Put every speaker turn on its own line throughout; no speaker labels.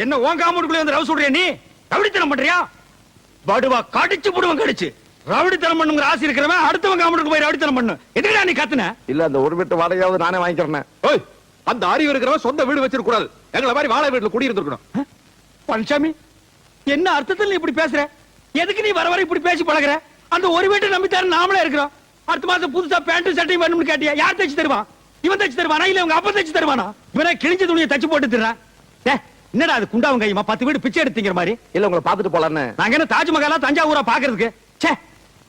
என்ன உன் காம்பவுண்டுக்குள்ள வந்து ரவு சொல்றியா? நீ ரவுடித்தனம் பண்றியா? படுவா கடிச்சு புடுவன் கடிச்சு. ரவுடித்தனம் பண்ணுங்கிற ஆசை இருக்கிறவன் அடுத்தவன் காம்பவுண்டுக்கு போய் ரவுடித்தனம் பண்ணு. எதுக்குடா நீ கத்துன?
இல்ல அந்த ஒரு வீட்டு வாடகையாவது நானே வாங்கிக்கிறேன்.
ஓய், அந்த அறிவு இருக்கிறவன் சொந்த வீடு வச்சிருக்க கூடாது. எங்களை மாதிரி வாழை வீட்டுல குடி இருந்திருக்கணும்.
பழனிசாமி, என்ன அர்த்தத்தில் நீ இப்படி பேசுற? எதுக்கு நீ வர வர இப்படி பேசி பழகுற? அந்த ஒரு வீட்டை நம்பித்தாரு நாமளே இருக்கிறோம். அடுத்த மாசம் புதுசா பேண்ட் சட்டையும் வேணும்னு கேட்டியா? யார் தச்சு தருவான்? இவன் தச்சு தருவானா இல்ல உங்க அப்பா தச்சு தருவானா? இவனே கிழிஞ்ச துணியை தச்சு போட்டு தர்றான். என்னடா அது குண்டாவும் கையுமா 10 வீடு பிச்சை எடுத்தீங்கிற மாதிரி?
இல்ல உங்களை பாத்துட்டு போலான்னு.
நாங்க என்ன தாஜ்மஹாலா தஞ்சாவூரா பாக்குறதுக்கு? ச்சே,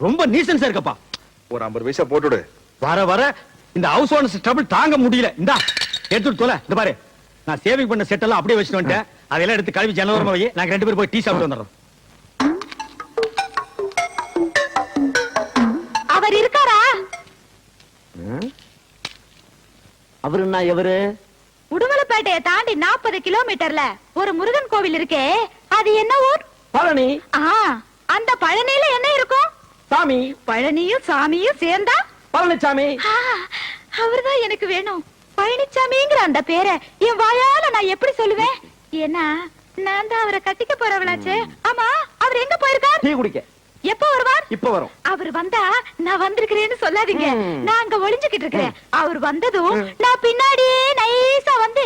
ரொம்ப நீசன்ஸா இருக்கப்பா.
ஒரு 50 பைசா போட்டுடு.
வர வர இந்த ஹவுஸ் ஓனர்ஸ் ட்ரபிள் தாங்க முடியல. இந்தா எடுத்துட்டு தொலை. இந்த பாரு, நான் சேவிங் பண்ண செட் எல்லாம் அப்படியே வச்சுட்டு வந்துட்டேன். அதெல்லாம் எடுத்து கழுவி ஜன்னலோரமா வை. நாங்க 2 பேரும் போய் டீ சாப்பிட்டு வந்துடுறோம்.
அவர் இருக்காரா?
அவரு என்ன எவரு?
உடுமலைப்பேட்டையை தாண்டி 40 கிலோமீட்டர்ல ஒரு முருகன் கோவில் இருக்கே, அது என்ன ஊர்?
பழனி.
அந்த பழனியில என்ன இருக்கும்?
சாமி.
பழனியும் சாமியும் சேர்ந்தா
பழனிசாமி.
அவர்தான் எனக்கு வேணும். பழனிசாமிங்கிற அந்த பேரை என் வாயால நான் எப்படி சொல்லுவேன்? ஏன்னா நான் தான் அவரை கட்டிக்க போறவளாச்சே. ஆமா, அவர் எங்க போயிருக்கார்?
டீ குடிக்க.
எப்ப வருவார்?
இப்ப வரும்.
அவர் வந்தா நான் வந்திருக்கிறேன்னு சொல்லாதீங்க. நான் அங்க ஒளிஞ்சுக்கிட்டு இருக்கிறேன். அவர் வந்ததும் நான் பின்னாடியே நைஸா வந்து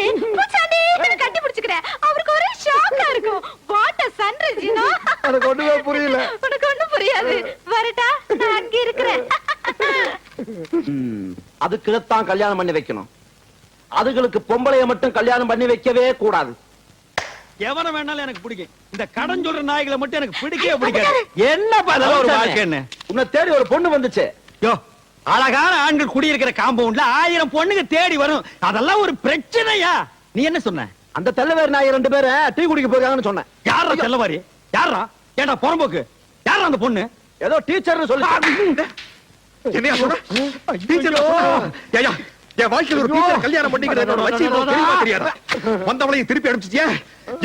கட்டி பிடிச்சுக்கிறேன். அவருக்கு ஒரே ஷாக்கா இருக்கும். What a sunrise, you know?
எனக்கு ஒண்ணுமே புரியல.
உனக்கு ஒண்ணும் புரியாது. வரட்டா, நான் அங்க இருக்கிறேன்.
அதுக்குதான் கல்யாணம் பண்ணி வைக்கணும். அதுகளுக்கு பொம்பளைய மட்டும் கல்யாணம் பண்ணி வைக்கவே கூடாது.
எவன வேணாலும் எனக்கு பிடிக்கும். இந்த கடன் சொல்ற நாய்களை மட்டும் எனக்கு பிடிக்கவே பிடிக்காது. என்ன பாதல ஒரு வாழ்க்கைன்னு.
உன்னை தேடி ஒரு பொண்ணு வந்துச்சு.
யோ, அழகான ஆண்கள் குடியிருக்கிற காம்பவுண்ட்ல 1000 பொண்ணுங்க தேடி வரும். அதெல்லாம் ஒரு பிரச்சனையா? நீ என்ன சொன்ன?
அந்த தெல்லவேறு நாய் 2 பேரை டீ குடிக்க போயிருக்காங்கன்னு சொன்னேன்.
யாரா தெல்லவாரி? யாரா? ஏண்டா புறம்போக்கு? யாரா அந்த பொண்ணு?
ஏதோ டீச்சர்னு சொல்லி.
என்னையா சொல்ற? டீச்சர் ஏயா, என் வாழ்க்கையில் ஒரு டீச்சர் கல்யாணம் பண்ணிக்கிறது என்னோட லட்சியம் தெரியுமா தெரியாதா? வந்தவளையும் திருப்பி அனுப்பிச்சிட்டியா?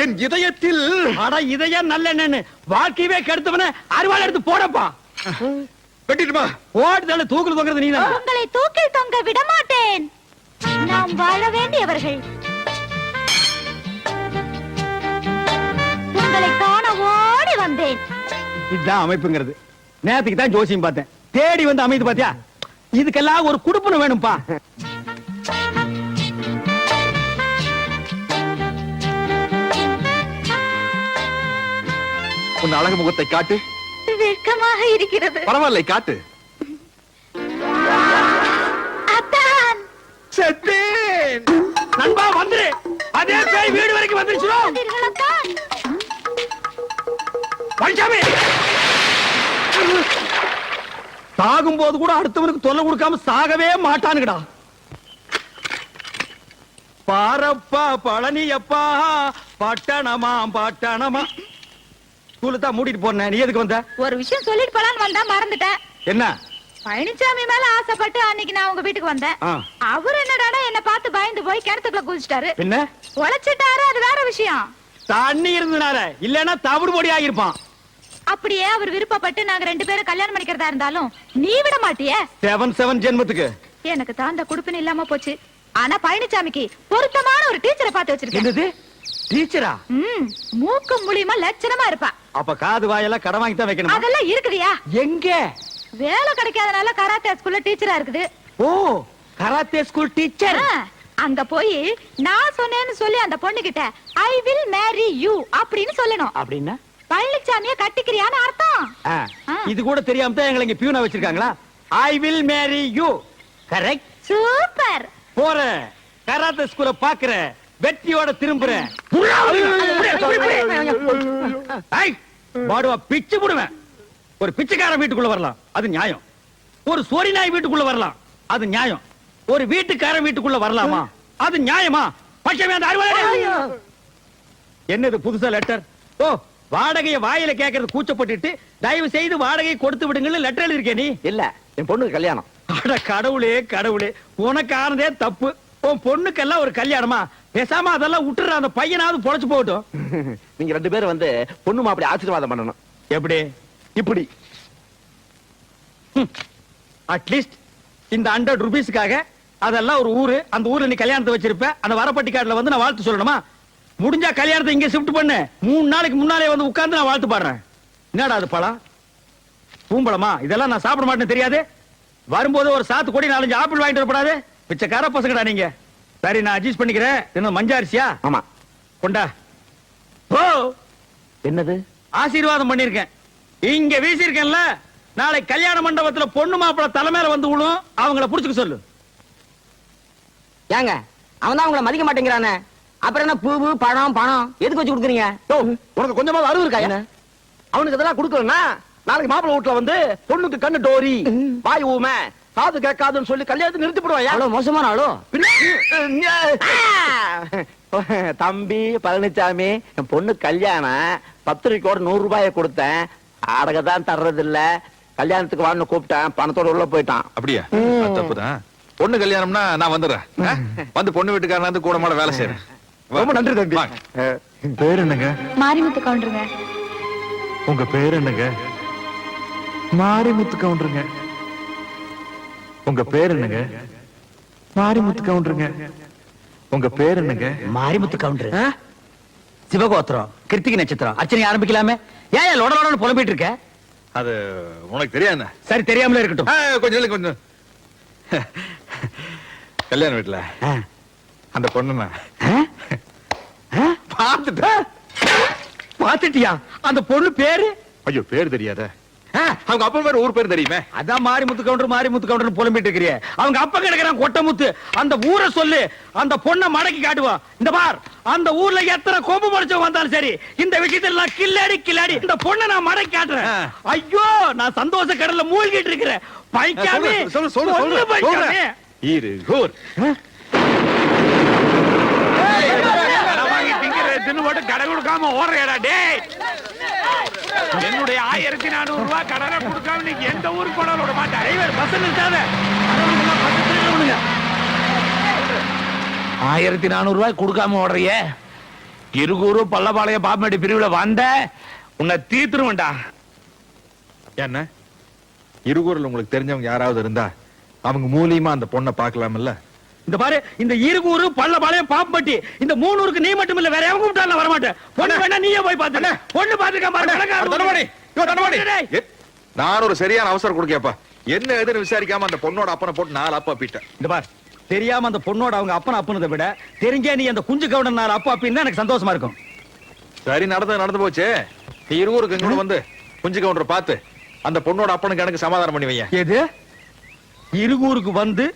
என் இதயத்தில்
அட இதயம் நல்ல என்னன்னு வாழ்க்கையவே கெடுத்தவன அறுவாள் எடுத்து போடப்பா.
வெட்டிடுமா?
ஓடுதல தூக்குல தொங்குறது நீ தான்.
உங்களை தூக்கில் தொங்க விட மாட்டேன். நாம் வாழ வேண்டியவர்கள். உங்களை காண ஓடி வந்தேன்.
இதுதான் அமைப்புங்கிறது. நேத்துக்கு தான் ஜோசியம் பார்த்தேன். தேடி வந்து அமைது பாத்தியா? இதுக்கெல்லாம் ஒரு குடுப்பன வேணும்பா.
உன் அழகு முகத்தை காட்டு.
வெட்கமாக இருக்கிறது.
பரவாயில்லை, காட்டு.
அத்தான்
செத்தேன். நண்பா வந்துரு. அதே பேய் வீடு வரைக்கும் வந்துருச்சுடா. பழனிசாமி, சாகும் போது கூட அடுத்தவனுக்கு தொல்லை கொடுக்காம சாகவே மாட்டானுங்கடா. பாரப்பா பழனியப்பா பட்டணமா பட்டணமா. ஸ்கூலுக்கு மூடிட்டு போனேன். நீ எதுக்கு வந்த?
ஒரு விஷயம் சொல்லிட்டு போலான்னு வந்தா மறந்துட்டேன்.
என்ன?
பழனிசாமி மேல ஆசைப்பட்டு அன்னைக்கு நான் உங்க வீட்டுக்கு வந்தேன். அவர் என்னடா என்ன பார்த்து பயந்து போய் கிணத்துக்குள்ள குதிச்சிட்டாரு.
என்ன?
உழைச்சிட்டாரு, அது வேற விஷயம்.
தண்ணி இருந்தனால, இல்லன்னா தவிடு பொடி ஆகிருப்பான்.
அப்படியே அவர் விருப்பப்பட்டு நாங்க 2 பேரும் கல்யாணம் பண்ணிக்கிறதா இருந்தாலும் நீ விட மாட்டியே?
7 ஜென்மத்துக்கு
எனக்கு தான் அந்த குடுப்பின இல்லாம போச்சு. ஆனா பழனிசாமிக்கு பொருத்தமான ஒரு டீச்சரை பார்த்து வச்சிருக்கேன்.
என்னது? டீச்சரா?
மூக்கு மூலியமா லட்சணமா இருப்பா.
அப்ப காது வாயெல்லாம் கடன் வாங்கி தான் வைக்கணும்.
அதெல்லாம் இருக்குதியா?
எங்க?
வேலை கிடைக்காதனால கராத்தே ஸ்கூல்ல டீச்சரா இருக்குது.
ஓ, கராத்தே ஸ்கூல் டீச்சர்.
அங்க போய் நான் சொன்னேன்னு சொல்லி அந்த பொண்ணு கிட்ட ஐ வில் மேரி யூ அப்படின்னு சொல்லணும்.
அப்படின்னா
பழனிசாமிய கட்டிக்கிறியான்னு அர்த்தம்.
இது கூட தெரியாம தான் எங்களை இங்க பியூனா வச்சிருக்காங்களா? I will marry you. Correct.
Super.
போற கராத்தே ஸ்கூல பாக்குற, வெற்றியோட திரும்புறேன். பாடுவா பிச்சு புடுவேன். ஒரு பிச்சைக்காரன் வீட்டுக்குள்ள வரலாம், அது நியாயம். ஒரு சோரி நாய் வீட்டுக்குள்ள வரலாம், அது நியாயம். ஒரு வீட்டுக்காரன் வீட்டுக்குள்ள வரலாமா? அது நியாயமா? என்னது புதுசா லெட்டர்? ஓ, வாடகையை வாயில கேட்கறது கூச்சப்பட்டுட்டு தயவு செய்து வாடகை கொடுத்து விடுங்கன்னு லெட்டர் எழுதிருக்கே நீ?
இல்ல, என் பொண்ணுக்கு கல்யாணம்.
அட கடவுளே கடவுளே, உனக்கு ஆனதே தப்பு. உன் பொண்ணுக்கெல்லாம் ஒரு கல்யாணமா? பேசாம அதெல்லாம் விட்டுற, அந்த பையனாவது பொழைச்சு போகட்டும்.
நீங்க 2 பேரும் வந்து பொண்ணு மாப்பிள்ளை ஆசீர்வாதம் பண்ணணும்.
எப்படி?
இப்படி.
அட்லீஸ்ட் இந்த 100 ரூபீஸ்க்காக அதெல்லாம் ஒரு ஊரு. அந்த ஊர்ல நீ கல்யாணத்தை வச்சிருப்ப. அந்த வரப்பட்டிக்காட்டுல வந்து நான் வாழ்த்து சொல்லணுமா? முடிஞ்சா கல்யாணத்தை இங்க ஷிஃப்ட் பண்ணு. 3 நாளைக்கு முன்னாலே வந்து உட்கார்ந்து நான் வாழ்த்து பாடுறேன். என்னடா அது பழம்? பூம்பழமா? இதெல்லாம் நான் சாப்பிட மாட்டேன்னு தெரியாது? வரும்போது ஒரு சாத்து கொடி 4-5 ஆப்பிள் வாங்கிட்டு வரப்படாது? பிச்சைக்கார பசங்கடா நீங்க. சரி, நான் அட்ஜஸ்ட் பண்ணிக்கிறேன். என்ன மஞ்சாரிசியா?
ஆமா.
கொண்டா. ஓ,
என்னது?
ஆசீர்வாதம் பண்ணிருக்கேன். இங்க வீசிருக்கேன்ல, நாளை கல்யாண மண்டபத்துல பொண்ணு மாப்பிள தலைமையில வந்து விழும். அவங்கள புடிச்சுக்க சொல்லு.
ஏங்க அவன் தான் உங்களை மதிக்க மாட்டேங்கிறானே, அப்புறம் என்ன பூவு பழம் பணம் எதுக்கு வச்சு கொடுக்குறீங்க?
உனக்கு கொஞ்சமாவது அறிவு இருக்கா? என்ன அவனுக்கு இதெல்லாம் கொடுக்கலன்னா நாளைக்கு மாப்பிள்ளை வீட்டுல வந்து பொண்ணுக்கு கண்ணு டோரி, வாய் ஊமை, காது கேட்காதுன்னு சொல்லி கல்யாணத்தை நிறுத்தி போடுவாயா?
அவ்வளவு மோசமான ஆளோ?
தம்பி பழனிசாமி, என் பொண்ணு கல்யாணம் பத்திரிக்கையோட 100 ரூபாயை கொடுத்தேன். அடகதான் தர்றது இல்ல. கல்யாணத்துக்கு வான்னு கூப்பிட்டேன், பணத்தோட உள்ள போயிட்டான்.
அப்படியா? தப்புதான். பொண்ணு கல்யாணம்னா நான் வந்துடுறேன். வந்து பொண்ணு வீட்டுக்காரன் வந்து கூட மாட வேலை செய்யறேன்.
ரொம்ப நன்றி தம்பி.
பேர் என்னங்க?
மாரிமுத்து கவுண்டருங்க.
உங்க பேர் என்னங்க? மாரிமுத்து கவுண்டருங்க. உங்க பேர் என்னங்க? மாரிமுத்து கவுண்டருங்க. உங்க பேர் என்னங்க?
மாரிமுத்து கவுண்டர். சிவகோத்திரம், கிருத்திகை நட்சத்திரம். அர்ச்சனை ஆரம்பிக்கலாமே. ஏன் லொடலோட புலம்பிட்டு இருக்க?
அது உனக்கு தெரியாது.
சரி, தெரியாமலே இருக்கட்டும்.
கொஞ்சம் கொஞ்சம். கல்யாண வீட்டுல அந்த பொண்ணு
பாத்துட்டியா? அந்த பொண்ணு பேரு?
ஐயோ, பேர் தெரியாத? அவங்க அப்பா பேர், ஊர் பேர் தெரியுமே.
அதான் மாரிமுத்து கவுண்டர் மாரிமுத்து கவுண்டர் புலம்பிட்டு இருக்கிறிய. அவங்க அப்பா கிடக்குறான் கொட்டமுத்து. அந்த ஊரை சொல்லு, அந்த பொண்ணை மடக்கி காட்டுவான். இந்த பார், அந்த ஊர்ல எத்தனை கொம்பு முளைச்சவங்க வந்தாலும் சரி, இந்த விஷயத்துல நான் கில்லாடி கில்லாடி இந்த பொண்ணை நான் மடக்கி காட்டுறேன். ஐயோ, நான் சந்தோஷ கடல்ல மூழ்கிட்டு இருக்கிறேன். பைக்காமே
சொல்லு
பைக்காமே.
இருகூர்
கடை கொடுக்காம ஓடுறா டேய். என்னுடைய 1400 ரூபாய் கடனை கொடுக்காம நீங்க எந்த ஊருக்கு போனாலும் விட மாட்டேன். பஸ் நிறுத்தாத. 1400 ரூபாய் கொடுக்காம ஓடுறிய? இருகூரு பல்லபாளைய பாப்பமேடு பிரிவுல வந்த உன்னை தீர்த்துருவேன்டா.
என்ன இருகூர்ல உங்களுக்கு தெரிஞ்சவங்க யாராவது இருந்தா அவங்க மூலியமா அந்த பொண்ணை பார்க்கலாம்ல?
இந்த பாரு, இந்த இருகூரு பல்லபாளையம் பாப்பம்பட்டி இந்த 3 ஊருக்கு நீ மட்டும் இல்ல, வேற எவங்க கூப்பிட்டாலும் வர மாட்டேன். பொண்ணு வேணா நீயே போய் பாத்து. பொண்ணு பாத்துக்க
பாருங்க. நான் ஒரு சரியான அவசரம் கொடுக்கப்பா. என்ன எதுன்னு விசாரிக்காம அந்த பொண்ணோட அப்பனை போட்டு 4 அப்பா பீட்டேன்.
இந்த பார், தெரியாம அந்த பொண்ணோட அவங்க அப்பனை அப்புனதை விட தெரிஞ்சே நீ அந்த குஞ்சு கவுடன் 4 அப்பா அப்படின்னு எனக்கு சந்தோஷமா இருக்கும்.
சரி, நடந்து போச்சு. நீ இருகூருக்கு இங்க வந்து குஞ்சு கவுண்டரை பார்த்து அந்த பொண்ணோட அப்பனுக்கு எனக்கு சமாதானம் பண்ணி வைய.
எது? இருகூருக்கு வந்து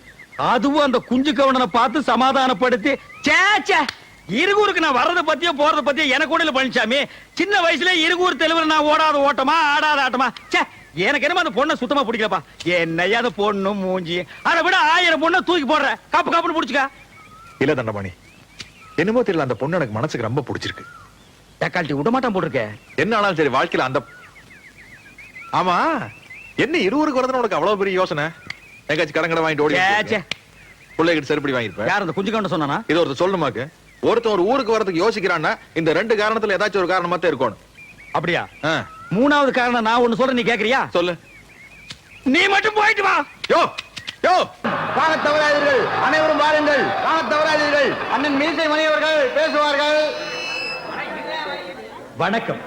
அதுவும் அந்த குஞ்சு கவுண்டனை பார்த்து சமாதானப்படுத்தி? இருகூருக்கு நான் வர்றதை பத்தியோ போறதை பத்தியோ எனக்கு கூட பழனிசாமி. சின்ன வயசுல இருகூர் தெலுங்குல நான் ஓடாத ஓட்டமா ஆடாத ஆட்டமா. எனக்கு என்னமா அந்த பொண்ணை சுத்தமா பிடிக்கலப்பா. என்னையா அந்த பொண்ணு மூஞ்சி, அதை விட 1000 பொண்ணை தூக்கி போடுற. காப்பு காப்புன்னு பிடிச்சுக்க.
இல்ல தண்டபாணி, என்னமோ தெரியல, அந்த பொண்ணு எனக்கு மனசுக்கு ரொம்ப பிடிச்சிருக்கு.
தக்காளி விட மாட்டான் போட்டிருக்க.
என்ன ஆனாலும் சரி, வாழ்க்கையில அந்த ஆமா என்ன இருவருக்கு வரதுன்னு உனக்கு அவ்வளவு பெரிய யோசனை? எங்காச்சும் கடங்கடை வாங்கிட்டு ஓடி பிள்ளைகிட்ட செருப்படி வாங்கிருப்பேன்.
யார் அந்த குஞ்சு கவுண்டன் சொன்னானா?
இது ஒருத்தர் சொல்லுமாக்கு. ஒருத்தன் ஒரு ஊருக்கு வரதுக்கு யோசிக்கிறான்னா இந்த 2 காரணத்துல ஏதாச்சும் ஒரு காரணமா தான் இருக்கணும்.
அப்படியா? 3வது காரணம் நான் ஒண்ணு சொல்றேன், நீ கேக்குறியா?
சொல்லு.
நீ மட்டும் போயிட்டு வா.
யோ யோ,
வாங்க தவறாதீர்கள், அனைவரும் வாருங்கள். வாங்க தவறாதீர்கள், அண்ணன் மீசை மணி அவர்கள் பேசுவார்கள்.
வணக்கம்.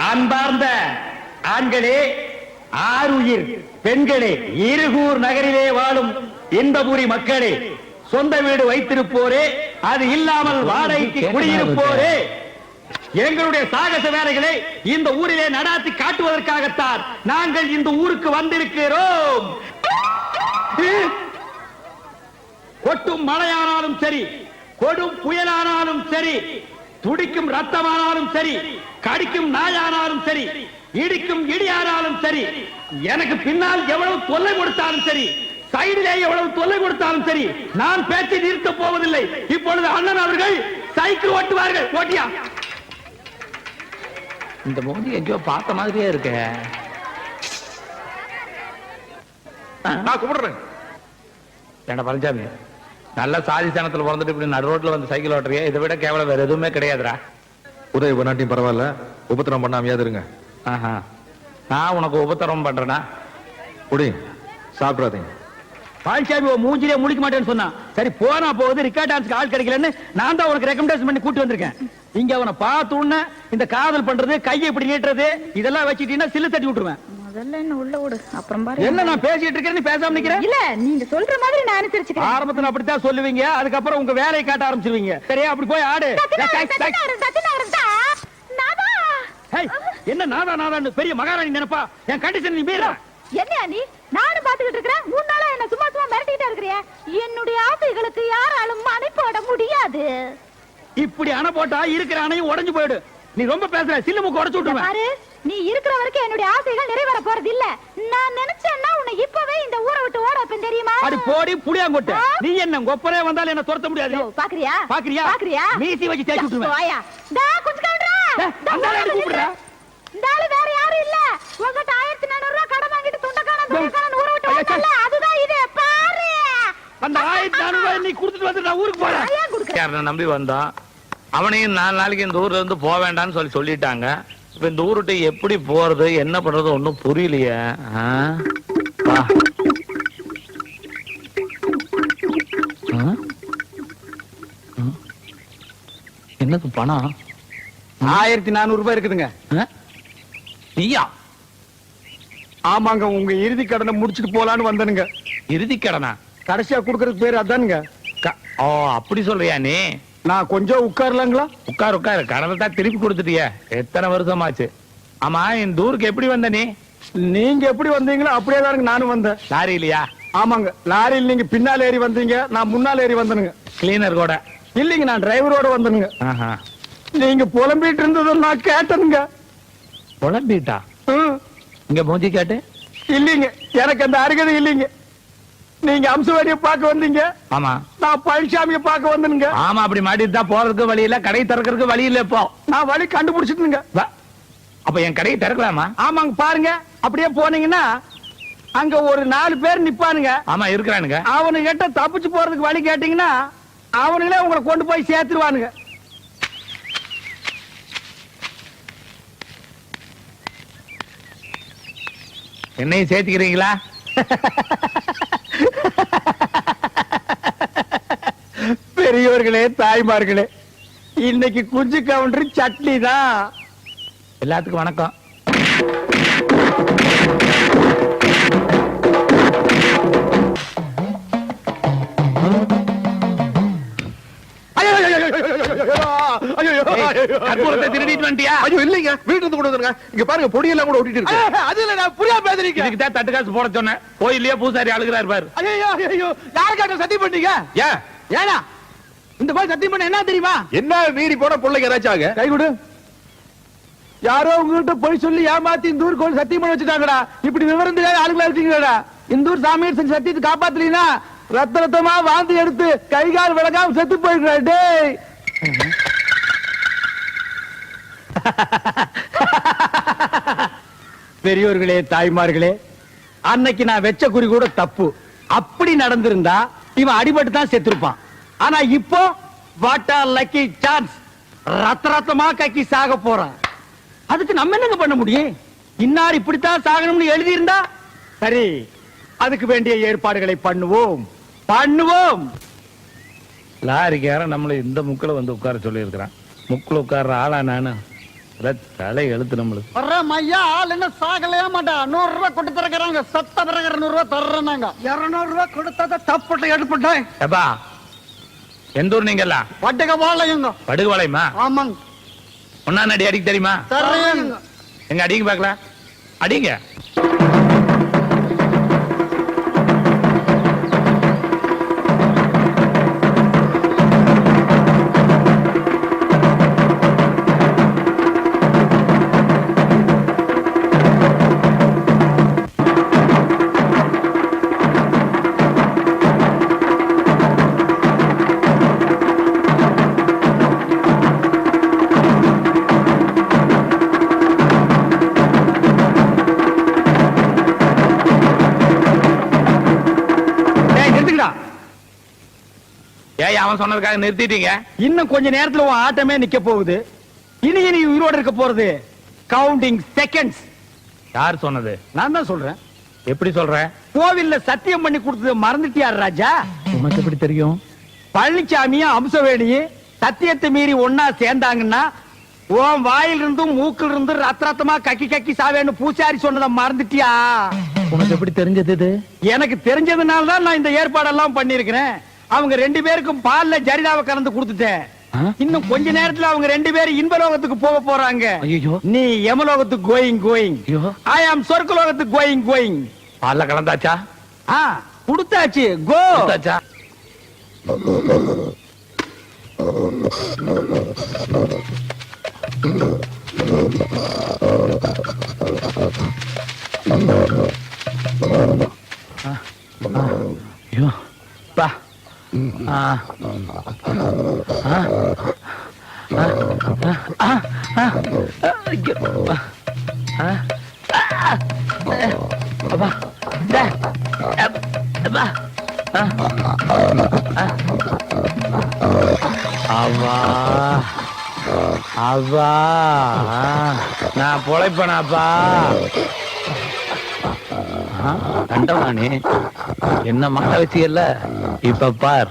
அன்பார்ந்த ஆண்களே, ஆருயிர் பெண்களே, இருகூர் நகரிலே வாழும் இன்பபுரி மக்களே, சொந்த வீடு வைத்திருப்போரே, அது இல்லாமல் வாடகைக்கு குடியிருப்போரே, எங்களுடைய சாகச வேலைகளை இந்த ஊரிலே நடாத்தி காட்டுவதற்காகத்தான் நாங்கள் இந்த ஊருக்கு வந்திருக்கிறோம். கொட்டும் மழையானாலும் சரி, கொடும் புயலானாலும் சரி, துடிக்கும் ரத்தமானாலும் சரி, கடிக்கும் நாயானாலும் சரி, இடிக்கும் இடியானாலும் சரி, எனக்கு பின்னால் எவ்வளவு தொல்லை கொடுத்தாலும் சரி, சைடிலே எவ்வளவு தொல்லை கொடுத்தாலும் சரி, நான் பேச்சை நிறுத்த போவதில்லை. இப்பொழுது அண்ணன் அவர்கள் சைக்கிள் ஓட்டுவார்கள். ஓட்டியா? இந்த மோதி எங்கேயோ பார்த்த மாதிரியே இருக்க.
நான் கும்பிடுறேன்.
ஏண்டா பழனிசாமி, நல்ல சாதி சாணத்துல பிறந்துட்டு இப்படி நடு ரோட்ல வந்து சைக்கிள் ஓட்டுறியா? இதை விட கேவலம் வேற எதுவுமே கிடையாதுடா.
உதவி பண்ணாட்டியும் பரவாயில்ல, உபத்திரம் பண்ணாமையாவது இருங்க.
நான் உனக்கு உபத்திரம் பண்றேனா?
குடி, சாப்பிடாதீங்க.
பால்சாமி மூஞ்சிலே முழிக்க மாட்டேன்னு சொன்னான். சரி போனா போகுது, ரிக்கார்ட் டான்ஸ்க்கு ஆள் கிடைக்கலன்னு நான் தான் உனக்கு ரெக்கமெண்டேஷன் பண்ணி கூட்டி வந்திருக்கேன். இங்க அவனை பார்த்த உடனே இந்த காதல் பண்றது, கையை இப்படி நீட்டுறது இதெல்லாம் வச்சுட்டீங்கன்னா சில்லு தட்டி விட்டுருவேன்.
முதல்ல என்ன உள்ள விடு, அப்புறம் பாரு.
என்ன நான் பேசிட்டு இருக்கேன், நீ பேசாம நிக்கிற?
இல்ல நீங்க சொல்ற மாதிரி நான் அனுசரிச்சுக்கிறேன்.
ஆரம்பத்துல அப்படித்தான் சொல்லுவீங்க, அதுக்கப்புறம் உங்க வேலையை காட்ட ஆரம்பிச்சிருவீங்க. சரியா, அப்படி போய் ஆடு. ஹேய், என்ன நாதா நாதான்னு பெரிய மகாராணி நினைப்பா? என் கண்டிஷன் நீ மீற.
என்ன நீ? நானும் பாத்துக்கிட்டு இருக்கிறேன். 3 நாளா என்ன சும்மா சும்மா மிரட்டிக்கிட்டே இருக்கிறியே. என்னுடைய ஆசைகளுக்கு யாராலும் அணை போட முடியாது.
இப்படி அணை போட்டா இருக்கிற அணையும் உடைஞ்சு போயிடு. நீ ரொம்ப பேசுற, சில்லு மூக்கு உடைச்சு விட்டுருவேன்.
பாரு, நீ இருக்கிற வரைக்கும் என்னுடைய ஆசைகள் நிறைவேற போறது இல்ல. நான் நினைச்சேன்னா உன்னை இப்பவே இந்த ஊரை விட்டு ஓட வைப்பேன், தெரியுமா?
அடி போடி புளியாங்கொட்டை. நீ என்ன கொப்பரே வந்தாலும் என்ன துரத்த முடியாது.
பாக்குறியா
பாக்குறியா
பாக்குறியா?
மீசி வச்சு தேய்ச்சி விட்டுருவேன்.
வாயா டா, கொஞ்சம் கவுண்டரா.
அந்த ஆளு கூப்பிடுறா.
இந்த ஆளு வேற யாரும் இல்ல. உங்ககிட்ட 1400 ரூபாய் கடன் வாங்கிட்டு துண்டக்காரன் ஊரை விட்டு ஓடல. அதுதான் இது, பாரு.
அந்த 1400 ரூபாய் நீ கொடுத்துட்டு வந்து நான் ஊருக்கு போறேன்.
ஏன் குடுக்குற?
யாரனை நம்பி வந்தான், அவனையும் 4 நாளைக்கு இந்த ஊர்ல இருந்து போக வேண்டாம்னு சொல்லிட்டாங்க. இப்ப இந்த ஊருட்டு எப்படி போறது, என்ன பண்றது ஒண்ணும் புரியலையே. வா. என்னது பணம்?
1400 ரூபாய் இருக்குதுங்க.
நீயா?
ஆமாங்க, உங்க இறுதி கடனை முடிச்சிட்டு போலான்னு வந்தனுங்க.
இறுதி கடனா?
கடைசியா குடுக்கறதுக்கு பேர் அதானுங்க.
ஓ அப்படி சொல்றியா நீ?
நான் கொஞ்சம் உட்காரலாங்களா?
உட்காரு உட்காரு, கடனை தான் திருப்பி கொடுத்துட்டிய. எத்தனை வருஷமாச்சு? ஆமா, இந்த ஊருக்கு எப்படி வந்த நீ?
நீங்க எப்படி வந்தீங்களோ அப்படியே தானுங்க நானும் வந்தேன்.
லாரி இல்லையா?
ஆமாங்க, லாரியில் நீங்க பின்னால ஏறி வந்தீங்க, நான் முன்னால ஏறி வந்தனுங்க.
கிளீனர் கூட?
இல்லைங்க, நான் டிரைவரோட வந்தனுங்க.
ஆஹா.
நீங்க புலம்பிட்டு இருந்ததை நான் கேட்டனுங்க.
புலம்பிட்டா?
ம்.
இங்க மூஞ்சி கேட்டு.
இல்லைங்க, எனக்கு அந்த அருகதை இல்லைங்க. நீங்க அம்சவாடியை பார்க்க வந்தீங்க,
ஆமா.
நான் பழனிசாமியை பார்க்க வந்தனுங்க.
ஆமா, அப்படி மாட்டிட்டு தான் போறதுக்கு வழி இல்ல, கடை திறக்கிறதுக்கு வழி இல்ல இப்போ.
நான் வழி கண்டுபிடிச்சிட்டுங்க.
வா. அப்ப என் கடையை திறக்கலாமா?
ஆமாங்க, பாருங்க, அப்படியே போனீங்கன்னா அங்க ஒரு 4 பேர் நிப்பானுங்க.
ஆமா இருக்கிறானுங்க.
அவனு கிட்ட தப்பிச்சு போறதுக்கு வழி கேட்டீங்கன்னா அவனுங்களே உங்களை கொண்டு போய் சேர்த்துருவானுங்க.
என்னையும் சேர்த்துக்கிறீங்களா?
பெரியவர்களே, தாய்மார்களே, இன்னைக்கு குஞ்சு கவுண்டர் சட்னி தான்.
எல்லாத்துக்கும் வணக்கம். கற்பூரத்தை திருடிட்டு வந்துட்டியா?
ஐயோ இல்லைங்க, வீட்டுல இருந்து கொண்டு வந்துருங்க. இங்க பாருங்க, பொடியெல்லாம் கூட ஒட்டிட்டு இருக்கு.
அதுல நான் புரியா பேசுறீங்க.
இதுக்கு தான் தட்டு காசு போட சொன்னேன். கோயில்லயே பூசாரி அழுகிறாரு பாரு.
ஐயோ ஐயோ, யாருக்காக சத்தியம் பண்ணீங்க?
ஏன்
ஏனா இந்த மாதிரி சத்தியம் பண்ண என்ன தெரியுமா?
என்ன மீறி போன பிள்ளைங்க ஏதாச்சாங்க?
கை கொடு. யாரோ உங்ககிட்ட போய் சொல்லி ஏமாத்தி இந்த ஊர் கோயில் சத்தியம் பண்ண வச்சுட்டாங்கடா. இப்படி விவரம் தெரியாத ஆளுங்களா இருக்கீங்கடா. இந்த ஊர் சாமியார் செஞ்ச சத்தியத்தை காப்பாத்தலீனா ரத்த ரத்தமா வாந்தி எடுத்து கை கால் விளக்காம செத்து போயிருக்கா. டேய், பெரியோர்களே, தாய்மார்களே, அன்னைக்கு நான் வெச்ச குறி கூட தப்பு. அப்படி நடந்திருந்தா இவன் அடிபட்டு தான் செத்துருப்பான். ஆனா இப்போ வாட் ஆர் லக்கி சான்ஸ், ரத்த ரத்தமா கக்கி சாக போறான். அதுக்கு நம்ம என்னங்க பண்ண முடியும்? இன்னார் இப்படித்தான் சாகணும்னு எழுதி இருந்தா சரி, அதுக்கு வேண்டிய ஏற்பாடுகளை பண்ணுவோம் பண்ணுவோம்.
லாரிக்காரன் நம்மள இந்த முக்குல வந்து உட்கார சொல்லி இருக்கிறான். முக்குல உட்கார்ற ஆளா நானு? தலை எழுத்து நம்மளுக்கு.
வர்ற மையா ஆள் என்ன சாகலையா மாட்டா. 100 ரூபாய் கொண்டு தரக்குறாங்க, சத்த பிறகு 200 ரூபாய் தர்றாங்க. 200 ரூபாய் கொடுத்தா தப்புட்டு எடுப்பட்டேன்.
எப்பா எந்த ஊர் நீங்க எல்லாம்?
வட்டக வாழையுங்க.
படுகுவாளையமா?
ஆமாங்க.
ஒன்னா அடி அடிக்க தெரியுமா?
தர்றேங்க.
எங்க அடிங்க பாக்கலாம், அடிங்க. ஏய், அவன் சொன்னதுக்காக நிறுத்திட்டீங்க?
இன்னும் கொஞ்ச நேரத்துல உன் ஆட்டமே நிக்க போகுது. இனி நீ உயிரோட இருக்க போறது கவுண்டிங் செகண்ட்ஸ்.
யார் சொன்னது?
நான் தான் சொல்றேன்.
எப்படி சொல்ற?
கோவில்ல சத்தியம் பண்ணி கொடுத்தது மறந்துட்டியார் ராஜா?
உனக்கு எப்படி தெரியும்?
பழனிசாமியும் அம்சவேணியும் சத்தியத்தை மீறி ஒன்னா சேர்ந்தாங்கன்னா உன் வாயிலிருந்தும் மூக்கில் இருந்து ரத்தமா கக்கி கக்கி சாவேன்னு பூசாரி சொன்னதை மறந்துட்டியா?
உனக்கு எப்படி தெரிஞ்சது இது?
எனக்கு தெரிஞ்சதுனால தான் நான் இந்த ஏற்பாடெல்லாம் பண்ணிருக்கிறேன். அவங்க 2 பேருக்கும் பால்ல ஜரிதாவை கலந்து கொடுத்துட்டேன். இன்னும் கொஞ்ச நேரத்துல அவங்க 2 பேரும் இன்பலோகத்துக்கு போக போறாங்க.
ஐயோ,
நீ யமலோகத்துக்கு கோயிங். ஐ ஆம் சொர்க்கலோகத்துக்கு கோயிங்.
பால்ல கலந்தாச்சா?
கொடுத்தாச்சு. கோ.
கொடுத்தாச்சா? ஐயோ பா. அவா நான் பொழைப்பனாப்பா. கண்டவானே என்ன மாட்ட வச்சியல்ல, இப்ப பார்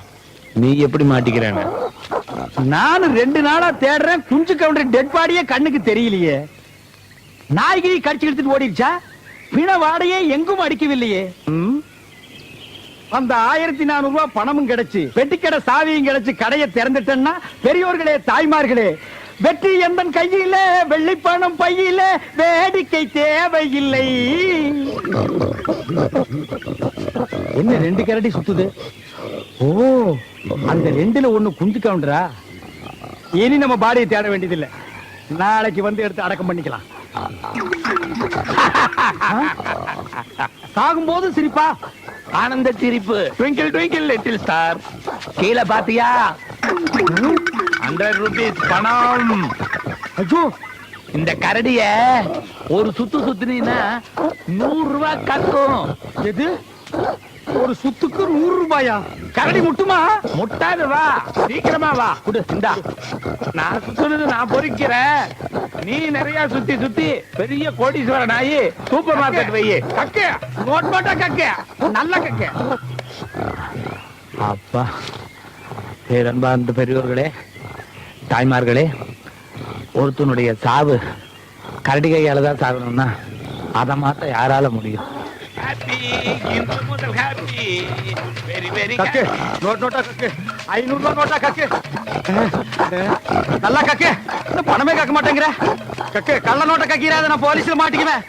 நீ எப்படி மாட்டிக்கிறேன்னு.
நானும் 2 நாளா தேடுறேன். குஞ்சு கவுண்டர் டெட் பாடியே கண்ணுக்கு தெரியலையே. நாய்கிரி கடிச்சு எடுத்துட்டு ஓடிடுச்சா? பிண வாடையே எங்கும் அடிக்கவில்லையே. அந்த 1400 ரூபாய் பணமும் கிடைச்சு பெட்டிக்கடை சாவியும் கிடைச்சு கடையை திறந்துட்டேன்னா பெரியோர்களே தாய்மார்களே, வெற்றி எந்தன் கையில வெள்ளி பணம் பையில வேடிக்கை தேவையில்லை. என்ன 2 கரடி சுத்துது? ஓ, அந்த 2ல 1 குஞ்சு கவுண்டரா? இனி நம்ம பாடியை தேட வேண்டியதில்லை. நாளைக்கு வந்து எடுத்து அடக்கம் பண்ணிக்கலாம். சாகும்போது சிரிப்பா?
ஆனந்த சிரிப்பு. Twinkle twinkle little star. கீழே பாத்தியா? 100 ரூபீஸ் பணம்.
ஐயோ,
இந்த கரடிய ஒரு சுத்து சுத்தினா 100 ரூபாய் கக்கும்.
எது? ஒரு சுத்துக்கு 100 ரூபாயா? கரடி முட்டுமா?
முட்டாது, வா சீக்கிரமா வா. குடு, இந்தா. நான் சுத்துறது நான் பொறிக்கிறேன். நீ நிறைய சுத்தி சுத்தி பெரிய கோடீஸ்வரன் ஆகி சூப்பர் மார்க்கெட் வையே.
கக்க நோட் போட்டா கக்க, நல்ல கக்க.
அப்பா, பேரன்பார்ந்த பெரியோர்களே தாய்மார்களே, ஒருத்தனுடைய சாவு கரடி கையால தான் சாகணும்னா அதை மாத்த யாரால முடியும்?
கக்கு நோட் நோட்டா கக்கு, 500 ரூபாய் நோட்டா கக்கு. நல்லா கக்கு. பணமே கக்க மாட்டேங்கிற. கக்கு கள்ள நோட்டை கக்கிறாத, நான் போலீஸ்ல மாட்டிக்குவேன்.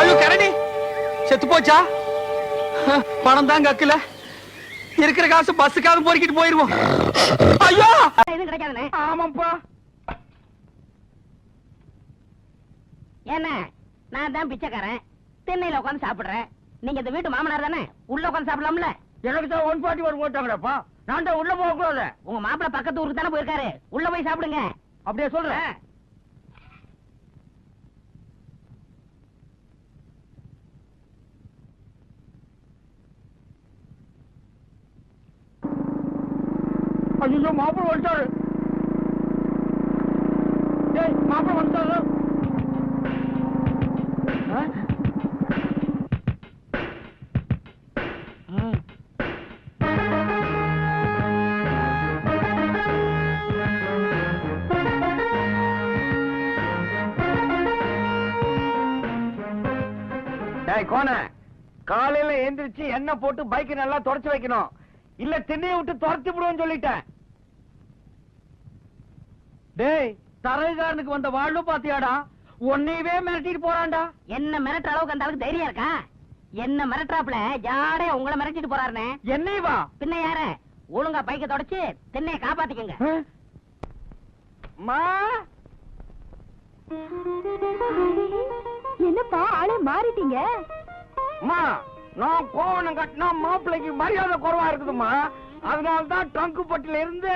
ஐயோ, கரடி செத்து போச்சா? பணம் தான் கக்கல. இருக்கிற காசு பஸ்ஸுக்காவது பொறுக்கிட்டு போயிருவோம். ஐயோ,
எதுவும் கிடைக்காதுண்ணே.
ஆமாப்பா.
என்ன, நான் தான் பிச்சைக்காரன், திண்ணையில உட்காந்து சாப்பிடுறேன். நீங்க இந்த வீட்டு மாமனார் தானே, உள்ள உட்காந்து சாப்பிடலாம்ல?
எனக்கு தான் 141 போட்டாங்கப்பா. நான் தான் உள்ள போக கூடாது.
உங்க மாப்பிள்ள பக்கத்து ஊருக்கு தானே போயிருக்காரு, உள்ள போய் சாப்பிடுங்க.
அப்படியே சொல்றேன். ஐயோ, மாப்பிள்ள வந்துட்டாரு. ஏய், மாப்பிள்ள வந்துட்டாரு. காலையில எந்திரிச்சு எண்ணெய் போட்டு பைக் நல்லா தொடச்சு வைக்கணும், இல்ல திண்ணையை விட்டு துரத்தி விடுவோம் சொல்லிட்டேன். டேய், தரைகாரனுக்கு வந்த வாழ்வு பாத்தியாடா? உன்னையவே மிரட்டிட்டு போறான்டா.
என்ன மிரட்டுற அளவுக்கு அந்த அளவுக்கு தைரியம் இருக்கா? என்ன மிரட்டுறாப்ல யாரே உங்களை மிரட்டிட்டு போறாருன்னு.
என்னைவா?
பின்ன யார? ஒழுங்கா பைக்க தொடச்சு திண்ணையை காப்பாத்திக்கங்க.
என்னப்பா ஆளே மாறிட்டீங்க?
நான் கோவணம் கட்டினா மாப்பிள்ளைக்கு மரியாதை குறைவா இருக்குதுமா. அதனாலதான் ட்ரங்க் பட்டில இருந்து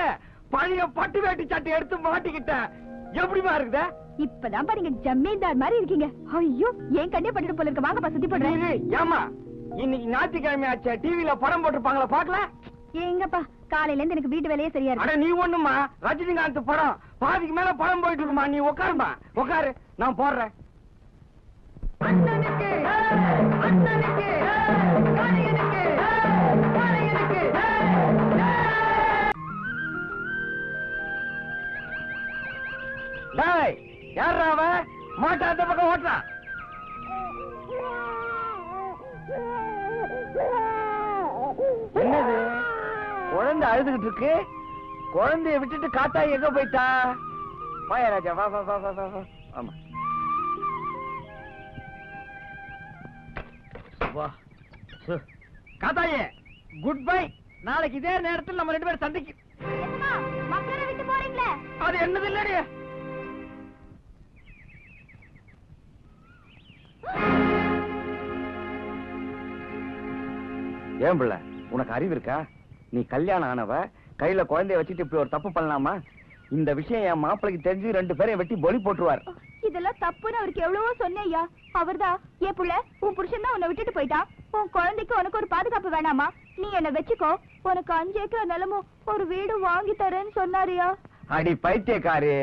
பழைய பட்டு வேட்டி சட்டை எடுத்து மாட்டிக்கிட்டேன். எப்படிமா இருக்குதா?
இப்பதான் பாருங்க, ஜமீன்தார் மாதிரி இருக்கீங்க. ஐயோ, ஏன் கண்ணே பட்டுட்டு போல இருக்க. வாங்கப்பா சுத்தி போடுறேன்.
ஏமா, இன்னைக்கு ஞாயிற்றுக்கிழமை ஆச்சு, டிவில படம் போட்டிருப்பாங்களா? பாக்கல?
எங்கப்பா காலையில இருந்து எனக்கு வீட்டு வேலையே சரியா
அட நீ ஒண்ணுமா ரஜினிகாந்த் படம் பாதிக்கு மேல படம் போயிட்டு இருக்குமா நீ உட்காருமா உட்காரு நான் போடுறேன் அண்ணனுக்கு அண்ணனுக்கு காளையனுக்கு காளையனுக்கு டேய் யாரா அவன் மாட்டை அந்த பக்கம் ஓட்டுறான் என்னது குழந்தை அழுதுகிட்டு இருக்கு குழந்தைய விட்டுட்டு காத்தா எங்க போயிட்டா வாயா ராஜா வா வா வா வா வா வா ஆமா வா காத்தாயே குட் பை நாளைக்கு இதே நேரத்தில் நம்ம 2 பேரும் சந்திக்கு
மக்களை விட்டு போறீங்களே
அது என்னது இல்லடி ஏன் பிள்ளை உனக்கு அறிவு இருக்கா நீ கல்யாணம் ஆனவ கையில குழந்தைய வச்சுட்டு இப்படி ஒரு தப்பு பண்ணலாமா இந்த விஷயம் என் மாப்பிளைக்கு தெரிஞ்சு 2 பேரையும் வெட்டி பொலி போட்டுருவார்
இதெல்லாம் தப்புன்னு அவருக்கு எவ்வளவோ சொன்னேயா அவர்தான் ஏன் புள்ள உன் புருஷன் தான் உன்னை விட்டுட்டு போயிட்டான் உன் குழந்தைக்கு உனக்கு ஒரு பாதுகாப்பு வேணாமா நீ என்ன வச்சுக்கோ உனக்கு 5 ஏக்கர் நிலமும் ஒரு வீடு வாங்கி தரேன்னு சொன்னாரியா
அடி பைத்தியக்காரு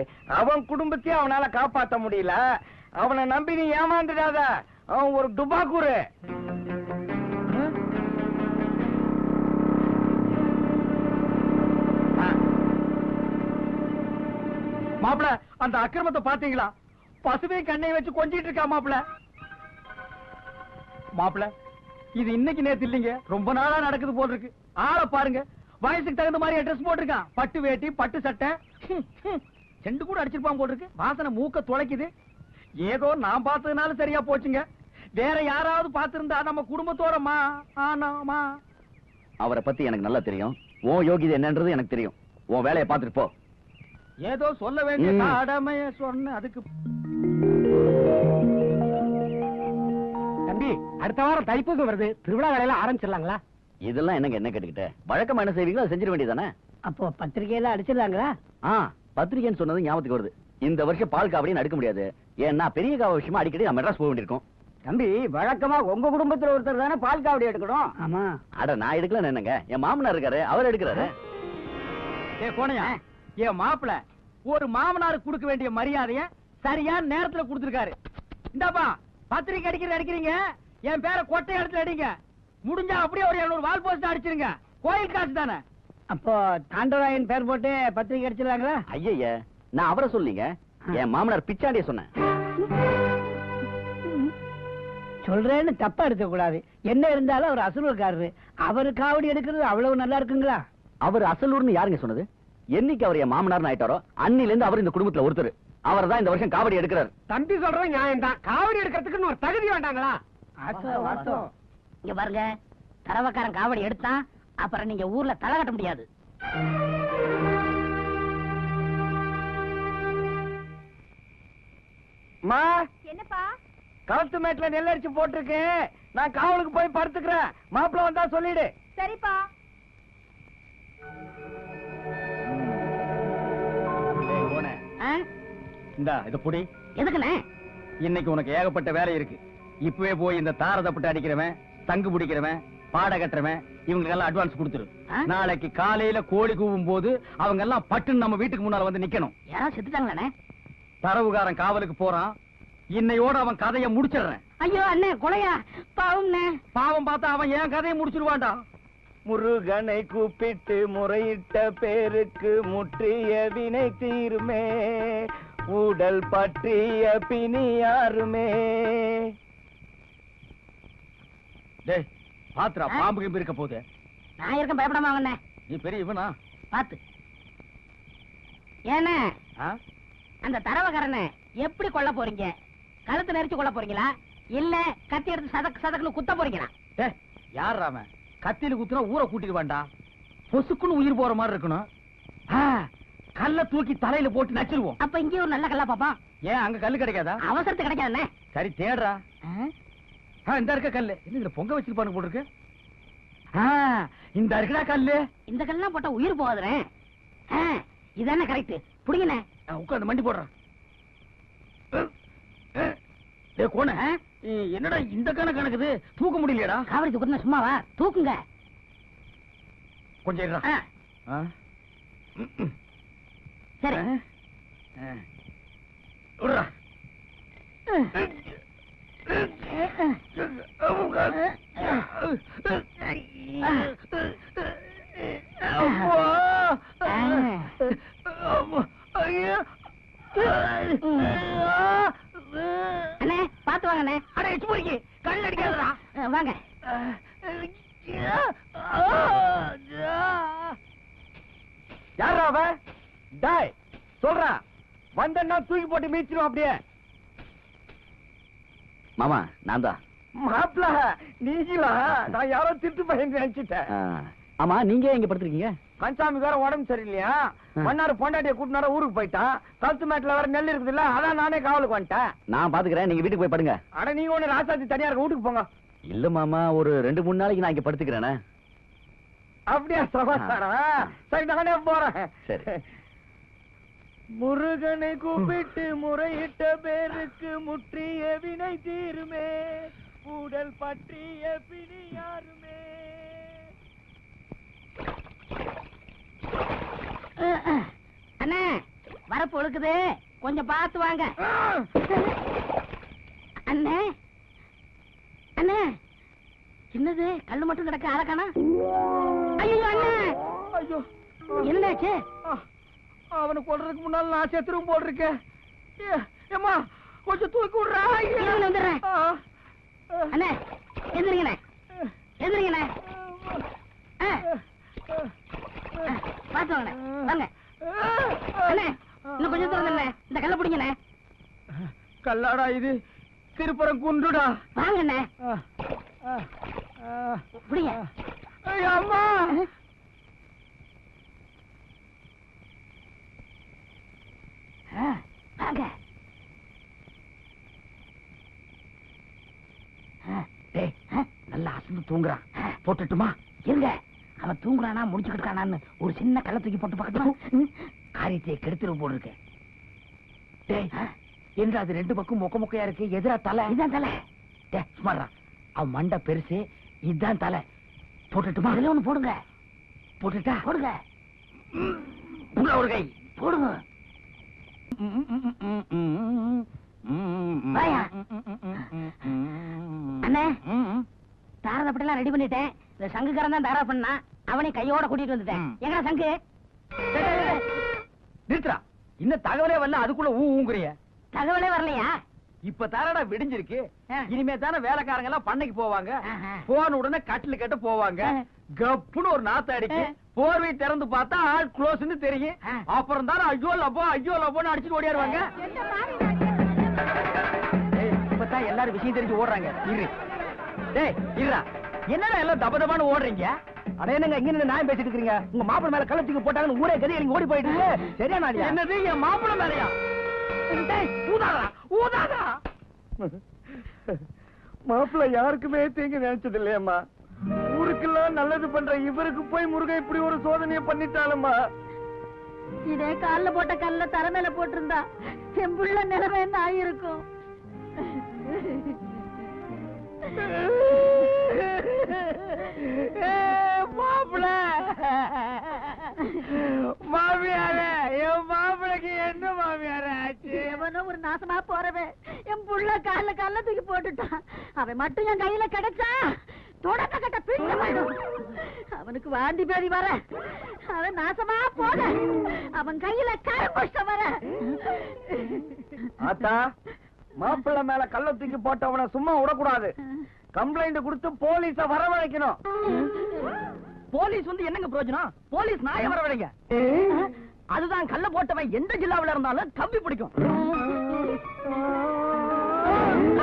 அவன் குடும்பத்தையும் அவனால காப்பாத்த முடியல அவனை நம்பி நீ ஏமாந்துடாத அவன் ஒரு டுபாக்கூரு மாப்பிள அந்த அக்கிரமத்தை பாத்தீங்களா பசுவை கண்ணை வச்சு கொஞ்சிட்டு இருக்கா மாப்பிள மாப்பிள இது இன்னைக்கு நேத்து இல்லைங்க ரொம்ப நாளா நடக்குது போல் இருக்கு ஆளை பாருங்க வயசுக்கு தகுந்த மாதிரி ட்ரெஸ் போட்டிருக்கான் பட்டு வேட்டி பட்டு சட்டை செண்டு கூட அடிச்சிருப்பான் போல் இருக்கு வாசனை மூக்க துளைக்குது ஏதோ நான் பார்த்ததுனால சரியா போச்சுங்க வேற யாராவது பார்த்திருந்தா நம்ம குடும்பத்தோட ஆனாமா
அவரை பத்தி எனக்கு நல்லா தெரியும் ஓ யோகிதை என்னன்றது எனக்கு தெரியும் உன் வேலையை பார்த்துட்டு போ
ஏதோ சொல்ல வேண்டிய கடமைய சொன்ன அதுக்கு தம்பி அடுத்த வாரம் தைப்பூசம் வருது திருவிழா வேலையில ஆரம்பிச்சிடலாங்களா
இதெல்லாம் என்னங்க என்ன கேட்டுக்கிட்ட வழக்கமா என்ன செய்வீங்களோ அதை செஞ்சிட வேண்டியதானே
அப்போ பத்திரிகையில அடிச்சிடலாங்களா
பத்திரிகைன்னு சொன்னது ஞாபகத்துக்கு வருது இந்த வருஷம் பால் காவடின்னு அடுக்க முடியாது ஏன்னா பெரிய காவ விஷயமா அடிக்கடி நான் மெட்ராஸ் போக வேண்டியிருக்கும்
தம்பி வழக்கமா உங்க குடும்பத்துல ஒருத்தர் தானே பால் காவடி எடுக்கணும் ஆமா
அட நான் எடுக்கல என்னங்க என் மாமனார் இருக்காரு அவர் எடுக்கிறாரு
கோணையா என் மாப்பிள ஒரு மாமனாருக்கு கொடுக்க வேண்டிய மரியாதைய சரியான நேரத்துல கொடுத்திருக்காரு இந்தாப்பா பத்திரிக்கை அடிக்கிறீங்க என் பேரை கொட்டை இடத்துல அடிங்க முடிஞ்சா அப்படியே ஒரு 200 வால் போஸ்ட் அடிச்சிருங்க கோயில் காசு தானே
அப்போ தாண்டவராயன் பேர் போட்டு பத்திரிக்கை அடிச்சிடலாங்களா
ஐய நான் அவரை சொல்லிங்க என் மாமனார் பிச்சாண்டிய சொன்னேன்
சொல்றேன்னு தப்பா எடுக்க கூடாது என்ன இருந்தாலும் அவர் அசுரக்காரரு அவரு காவடி எடுக்கிறது அவ்வளவு நல்லா இருக்குங்களா
அவர் அசலூர்னு யாருங்க சொன்னது என்னைக்கு அவர் என் மாமனார் ஆயிட்டாரோ அன்னில இருந்து அவர் இந்த குடும்பத்துல ஒருத்தர் அவர் தான் இந்த வருஷம் காவடி எடுக்கிறார்
தம்பி சொல்றேன் நியாயம் தான் காவடி எடுக்கிறதுக்கு ஒரு தகுதி வேண்டாங்களா
இங்க பாருங்க தரவக்காரன் காவடி எடுத்தான் அப்புறம் நீங்க ஊர்ல தலை கட்ட முடியாது
என்னப்பா
களத்து மேட்ல நெல்லரிச்சு போட்டிருக்கு நான் காவலுக்கு போய் படுத்துக்கிறேன் மாப்பிள்ள வந்தா சொல்லிடு
சரிப்பா
இந்தா இத புடி
எதுக்குண்ணே
இன்னைக்கு உனக்கு ஏகப்பட்ட வேலை இருக்கு இப்பவே போய் இந்த தாரதப்பட்டு அடிக்கிறவன் தங்கு பிடிக்கிறவன் பாட கட்டுறவன் இவங்களுக்கு எல்லாம் அட்வான்ஸ் கொடுத்துரு நாளைக்கு காலையில கோழி கூவும் போது அவங்க எல்லாம் பட்டுன்னு நம்ம வீட்டுக்கு முன்னால வந்து நிக்கணும்
யாராவது செத்துட்டாங்களாண்ணே
தரவுகாரன் காவலுக்கு போறான் இன்னையோட அவன் கதையை முடிச்சிடுறேன்
ஐயோ அண்ணே கொலையா பாவம்ண்ணே
பாவம் பார்த்தா அவன் என் கதையை முடிச்சிருவான்டா முருகனை கூப்பிட்டு முறையிட்ட பேருக்கு முற்றிய வினை தீருமே உடல் பற்றிய பிணி யாருமே டேய் பாத்துரா பாம்பு கிம்பு இருக்க போகுது
நான் இருக்க பயப்படாம வாங்கண்ணே
நீ பெரிய இவனா
பாத்து ஏண்ணே அந்த தரவக்காரனை எப்படி கொல்ல போறீங்க கழுத்து நெரிச்சு கொல்ல போறீங்களா இல்ல கத்தி எடுத்து சதக்கு சதக்குன்னு குத்த போறீங்களா
யார் அவன் கத்தியில குத்துனா ஊரை கூட்டிட்டு வேண்டாம் பொசுக்குன்னு உயிர் போற மாதிரி இருக்கணும் கல்ல தூக்கி தலையில போட்டு நச்சிருவோம்
அப்ப இங்கே ஒரு நல்ல கல்லா பாப்பா
ஏன் அங்க கல்லு கிடைக்காதா
அவசரத்து கிடைக்காதுண்ணே
சரி தேடுறா இந்த இருக்க கல்லு என்ன இதுல பொங்க வச்சிருப்பானு போட்டுருக்கு இந்த இருக்குடா கல்லு
இந்த கல்லாம் போட்டா உயிர் போகாதுண்ணே இதானே கரெக்ட் புடிங்கண்ணே
உட்காந்து மண்டி போடுறான் கோண என்னடா இந்த கணக்கு கணக்குது தூக்க முடியலடா
காவிரி தூக்குனா சும்மாவா தூக்குங்க
கொஞ்சம் இருடா.
ஆ,
ஆ?
சரி
விடுறா. அப்பா. அம்மா. ஐயா.
அண்ணே பாத்து வாங்க அண்ணே.
அட எச்சு போறீங்க கண்ணு அடிக்காதடா.
வாங்க.
யாரா அவ? டாய் சொல்றா, வந்தன்னா தூக்கி போட்டு மீச்சிரும் அப்படியே.
மாமா நான் தான்.
மாப்பிள நீங்களா? நான் யாரோ திருட்டு பையன் நினைச்சிட்டேன்.
ஆமா நீங்க எங்க படுத்துருக்கீங்க?
கன்சாமி வேற உடம்பு சரியில்லையா, மன்னாரு பொண்டாட்டிய கூட்டினார ஊருக்கு போயிட்டான். கழுத்து மேட்ல வேற நெல் இருக்குது இல்ல, அதான் நானே காவலுக்கு வந்துட்டேன்.
நான் பாத்துக்கிறேன், நீங்க வீட்டுக்கு போய் படுங்க.
அட நீங்க ஒண்ணு ராசாத்தி தனியா இருக்க, வீட்டுக்கு போங்க.
இல்ல மாமா, ஒரு 2-3 நாளைக்கு நான் இங்க படுத்துக்கிறேனே.
அப்படியா சமாச்சாரம்? சரி நானே போறேன்.
சரி.
முருகனை கூப்பிட்டு முறையிட்ட பேருக்கு முற்றிய வினை தீருமே, உடல் பற்றிய பிணி யாருமே.
அண்ணே வரப்பு ஒழுக்குது, கொஞ்சம் பார்த்து வாங்க. அண்ணே அண்ணே என்னது கல்லு மட்டும் கிடக்கு, ஆளக்கானா? ஐயோ அண்ணே,
ஐயோ
என்னாச்சு?
அவனை கொல்றதுக்கு முன்னால நான் செத்துரும் போட்டிருக்கேன். ஏம்மா கொஞ்சம் தூக்கி விடுறா.
இருங்க, வந்துடுறேன். அண்ணே எந்திரிங்கண்ணே, எந்திரிங்கண்ணே. பார்த்து வாங்கண்ணே, வாங்க. அண்ணே இன்னும் கொஞ்சம் தூரம் தானே, இந்த கல்ல பிடிங்கண்ணே.
கல்லாடா இது, திருப்புறம் குண்டுடா.
வாங்கண்ணே பிடிங்க.
அம்மா
வாங்க.
டேய் நல்லா அசந்து தூங்குறான், போட்டுட்டுமா?
இருங்க, அவன் தூங்குறானா முடிச்சுக்கிட்டு இருக்கானான்னு ஒரு சின்ன கல்ல தூக்கி போட்டு பார்க்கணும்.
காரியத்தை கெடுத்துரு போடு இருக்கு. டேய் என்ன அது ரெண்டு பக்கம் மொக்க மொக்கையா இருக்கு, எதிரா தலை?
இதான் தலை.
டேய் சும்மாடா, அவன் மண்டை பெருசு, இதுதான் தலை. போட்டுட்டுமா?
அதுல ஒண்ணு போடுங்க.
போட்டுட்டா?
போடுங்க,
உள்ள ஒரு கை
போடுங்க. வாயா. அண்ணே தாரதப்பட்டெல்லாம் ரெடி பண்ணிட்டேன். இந்த சங்குக்காரன் தான் தாரா பண்ணா, அவனை கையோட கூட்டிட்டு வந்துட்டேன். எங்கடா சங்கு?
நிறுத்துறா, இன்னும் தகவலே வரல, அதுக்குள்ள ஊங்குறிய.
தகவலே வரலையா?
இப்ப தானடா விடிஞ்சிருக்கு.
ஆ.
இனிமே தானே வேலைக்காரங்க எல்லாம் பண்ணைக்கு போவாங்க.
ஆஹா.
போன உடனே கட்டில் கட்ட போவாங்க.
ஆ.
கப்புன்னு ஒரு நாத்த அடிக்கு,
ஆ.
போர்வை திறந்து பார்த்தா ஆள் க்ளோஸ்னு தெரியும்.
ஆ.
அப்புறம் தானே ஐயோ லப்போன்னு அடிச்சுட்டு ஓடியாருவாங்க. ஏய், இப்பதான் எல்லாரும் விஷயம் தெரிஞ்சு ஓடுறாங்க. இரு டேய் இருடா, என்னடா எல்லாம் தபதபான்னு ஓடுறீங்க? அட என்னங்க இங்க நின்னு நியாயம் பேசிட்டு இருக்கீங்க? உங்க மாப்பிள மேல கள்ளத்துக்கு போட்டாங்கன்னு ஊரே கதை நீங்க ஓடி போயிட்டு சரியா நாளியா? என்னது என் மாப்பிள மேலயா? டேய் ஊதாடா ஊதாடா. மாப்பிள யாருக்குமே தீங்கு நினைச்சது இல்லையம்மா. ஊருக்கெல்லாம் நல்லது பண்ற இவருக்கு போய் முருகன் இப்படி ஒரு சோதனையை பண்ணிட்டாலம்மா.
இதே கால்ல போட்ட கல்ல தர மேல போட்டிருந்தா என் புள்ள நிலைமை என்ன ஆயிருக்கும்?
மாப்பிள மாமியாரே, என் மாப்பிளைக்கு என்ன மாமியார ஆச்சு?
எவனோ ஒரு நாசமா போறவன் என் புள்ள கால்ல கல்ல தூக்கி போட்டுட்டான். அவன் மட்டும் என் கையில கிடைச்சா தொடக்க கட்ட பிடிக்கும். அவனுக்கு வாந்தி பேதி வர, அவன் நாசமா போன, அவன் கையில கரும்புஷ்டம் வர.
ஆத்தா, மாப்பிள்ளை மேல கள்ள தூக்கி போட்டவனை சும்மா விடக்கூடாது. கம்ப்ளைண்ட் கொடுத்து போலீஸ வரவழைக்கணும். போலீஸ் வந்து என்னங்க பிரயோஜனம்? போலீஸ் நாய வரவழைங்க. அதுதான் கள்ள போட்டவன் எந்த ஜில்லாவில இருந்தாலும் கம்பி பிடிக்கும்.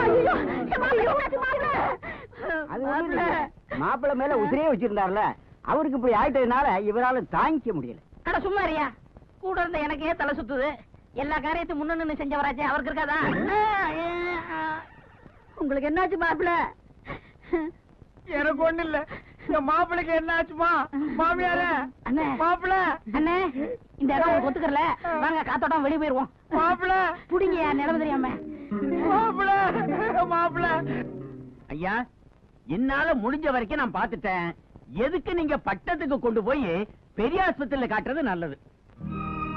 ஐயோ, என் மாப்பிள்ளை,
மாப்பிள்ள மேல உதிரே வச்சிருந்தாருல, அவருக்கு இப்படி ஆயிட்டதுனால இவரால தாங்கிக்க முடியல.
அட சும்மா இருயா, கூட இருந்த எனக்கே தலை சுத்துது. எல்லா காரியத்தையும் முன்னு செஞ்சவராச்சே, அவருக்கு இருக்காதா? உங்களுக்கு என்னாச்சு மாப்பிள்ள?
எனக்கு ஒண்ணு இல்ல. என் மாப்பிளைக்கு என்ன ஆச்சுமா? மாமியார
அண்ணே.
மாப்பிள
அண்ணே இந்த இடம் உங்களுக்கு ஒத்துக்கறல, வாங்க காத்தோட்டம் வெளிய போயிருவோம்.
மாப்பிள
புடிங்க நிலவு தெரியாம.
மாப்பிள மாப்பிள.
ஐயா, என்னால முடிஞ்ச வரைக்கும் நான் பாத்துட்டேன்.
எதுக்கு நீங்க பட்டத்துக்கு கொண்டு போய் பெரிய ஆஸ்பத்திரியில காட்டுறது நல்லது.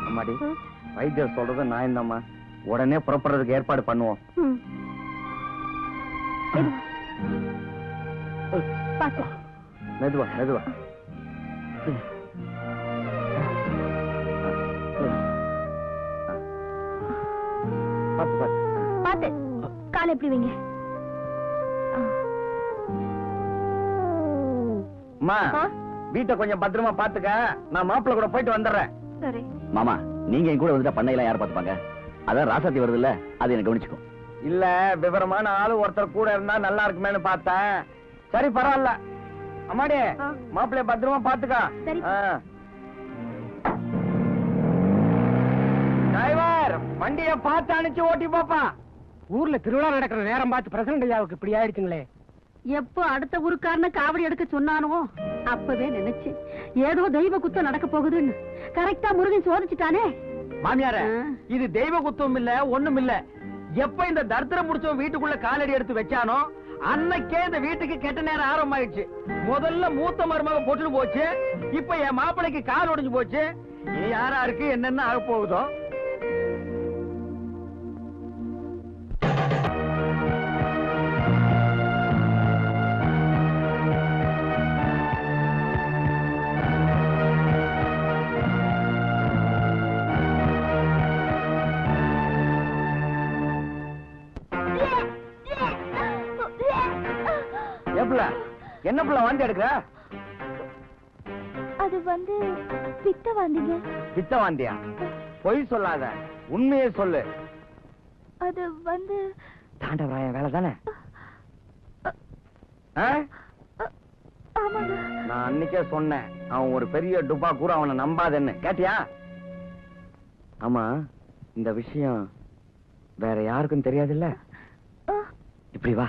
அம்மாடி வைத்தியர் சொல்றது நான் இந்தம்மா உடனே புறப்படுறதுக்கு ஏற்பாடு பண்ணுவோம். மெதுவா மெதுவா. பாத்து பாத்து
பாத்து காலை எப்படி வைங்க.
அம்மா வீட்டை கொஞ்சம் பத்திரமா பாத்துக்க, நான் மாப்பிள்ள கூட போயிட்டு வந்துடுறேன்.
சரி
மாமா நீங்க என் கூட வந்துட்டா பண்ணையெல்லாம் யார் பாத்துப்பாங்க? அதான் ராசாத்தி வருது இல்ல, அது எனக்கு கவனிச்சுக்கும். இல்ல விவரமான ஆளு ஒருத்தர் கூட இருந்தா நல்லா இருக்குமேனு பார்த்தேன். சரி பரவாயில்ல. அம்மாடி மாப்பிள்ளைய பத்திரமா பாத்துக்க.
சரி.
டிரைவர் வண்டிய பார்த்து அனுப்பிச்சு ஓட்டி பாப்பா.
ஊர்ல திருவிழா நடக்கிற நேரம் பார்த்து பிரசிடண்ட் ஐயாவுக்கு இப்படி ஆயிடுச்சுங்களே.
எப்போ அடுத்த ஊருக்காரன காவடி எடுக்க சொன்னானோ அப்பவே நினைச்சு ஏதோ தெய்வ குத்தம் நடக்க போகுதுன்னு. கரெக்டா முருகன் சோதிச்சுட்டானே.
மாமியார இது தெய்வ குத்தம் இல்ல, ஒண்ணும் இல்ல. எப்ப இந்த தரித்திரம் முடிச்சவன் வீட்டுக்குள்ள காலடி எடுத்து வச்சானோ அன்னைக்கே இந்த வீட்டுக்கு கெட்ட நேரம் ஆரம்பமாயிடுச்சு. முதல்ல மூத்த மருமக போட்டு போச்சு, இப்ப என் மாப்பிளைக்கு கால் உடைஞ்சு போச்சு. இனி யாரா இருக்கு என்னென்ன ஆக போகுதோ.
என்ன புள்ள வாந்தி எடுக்கிற?
அது பித்த வாந்திங்க.
பித்த வாந்தியா? பொய் சொல்லாத, உண்மையே சொல்லு.
அது
தாண்டவராய வேலை தானே?
ஆமாங்க.
நான் அன்னைக்கே சொன்னேன் அவன் ஒரு பெரிய டுபா கூட அவனை நம்பாதன்னு. கேட்டியா? ஆமா இந்த விஷயம் வேற யாருக்கும் தெரியாதுல்ல? இப்படி வா.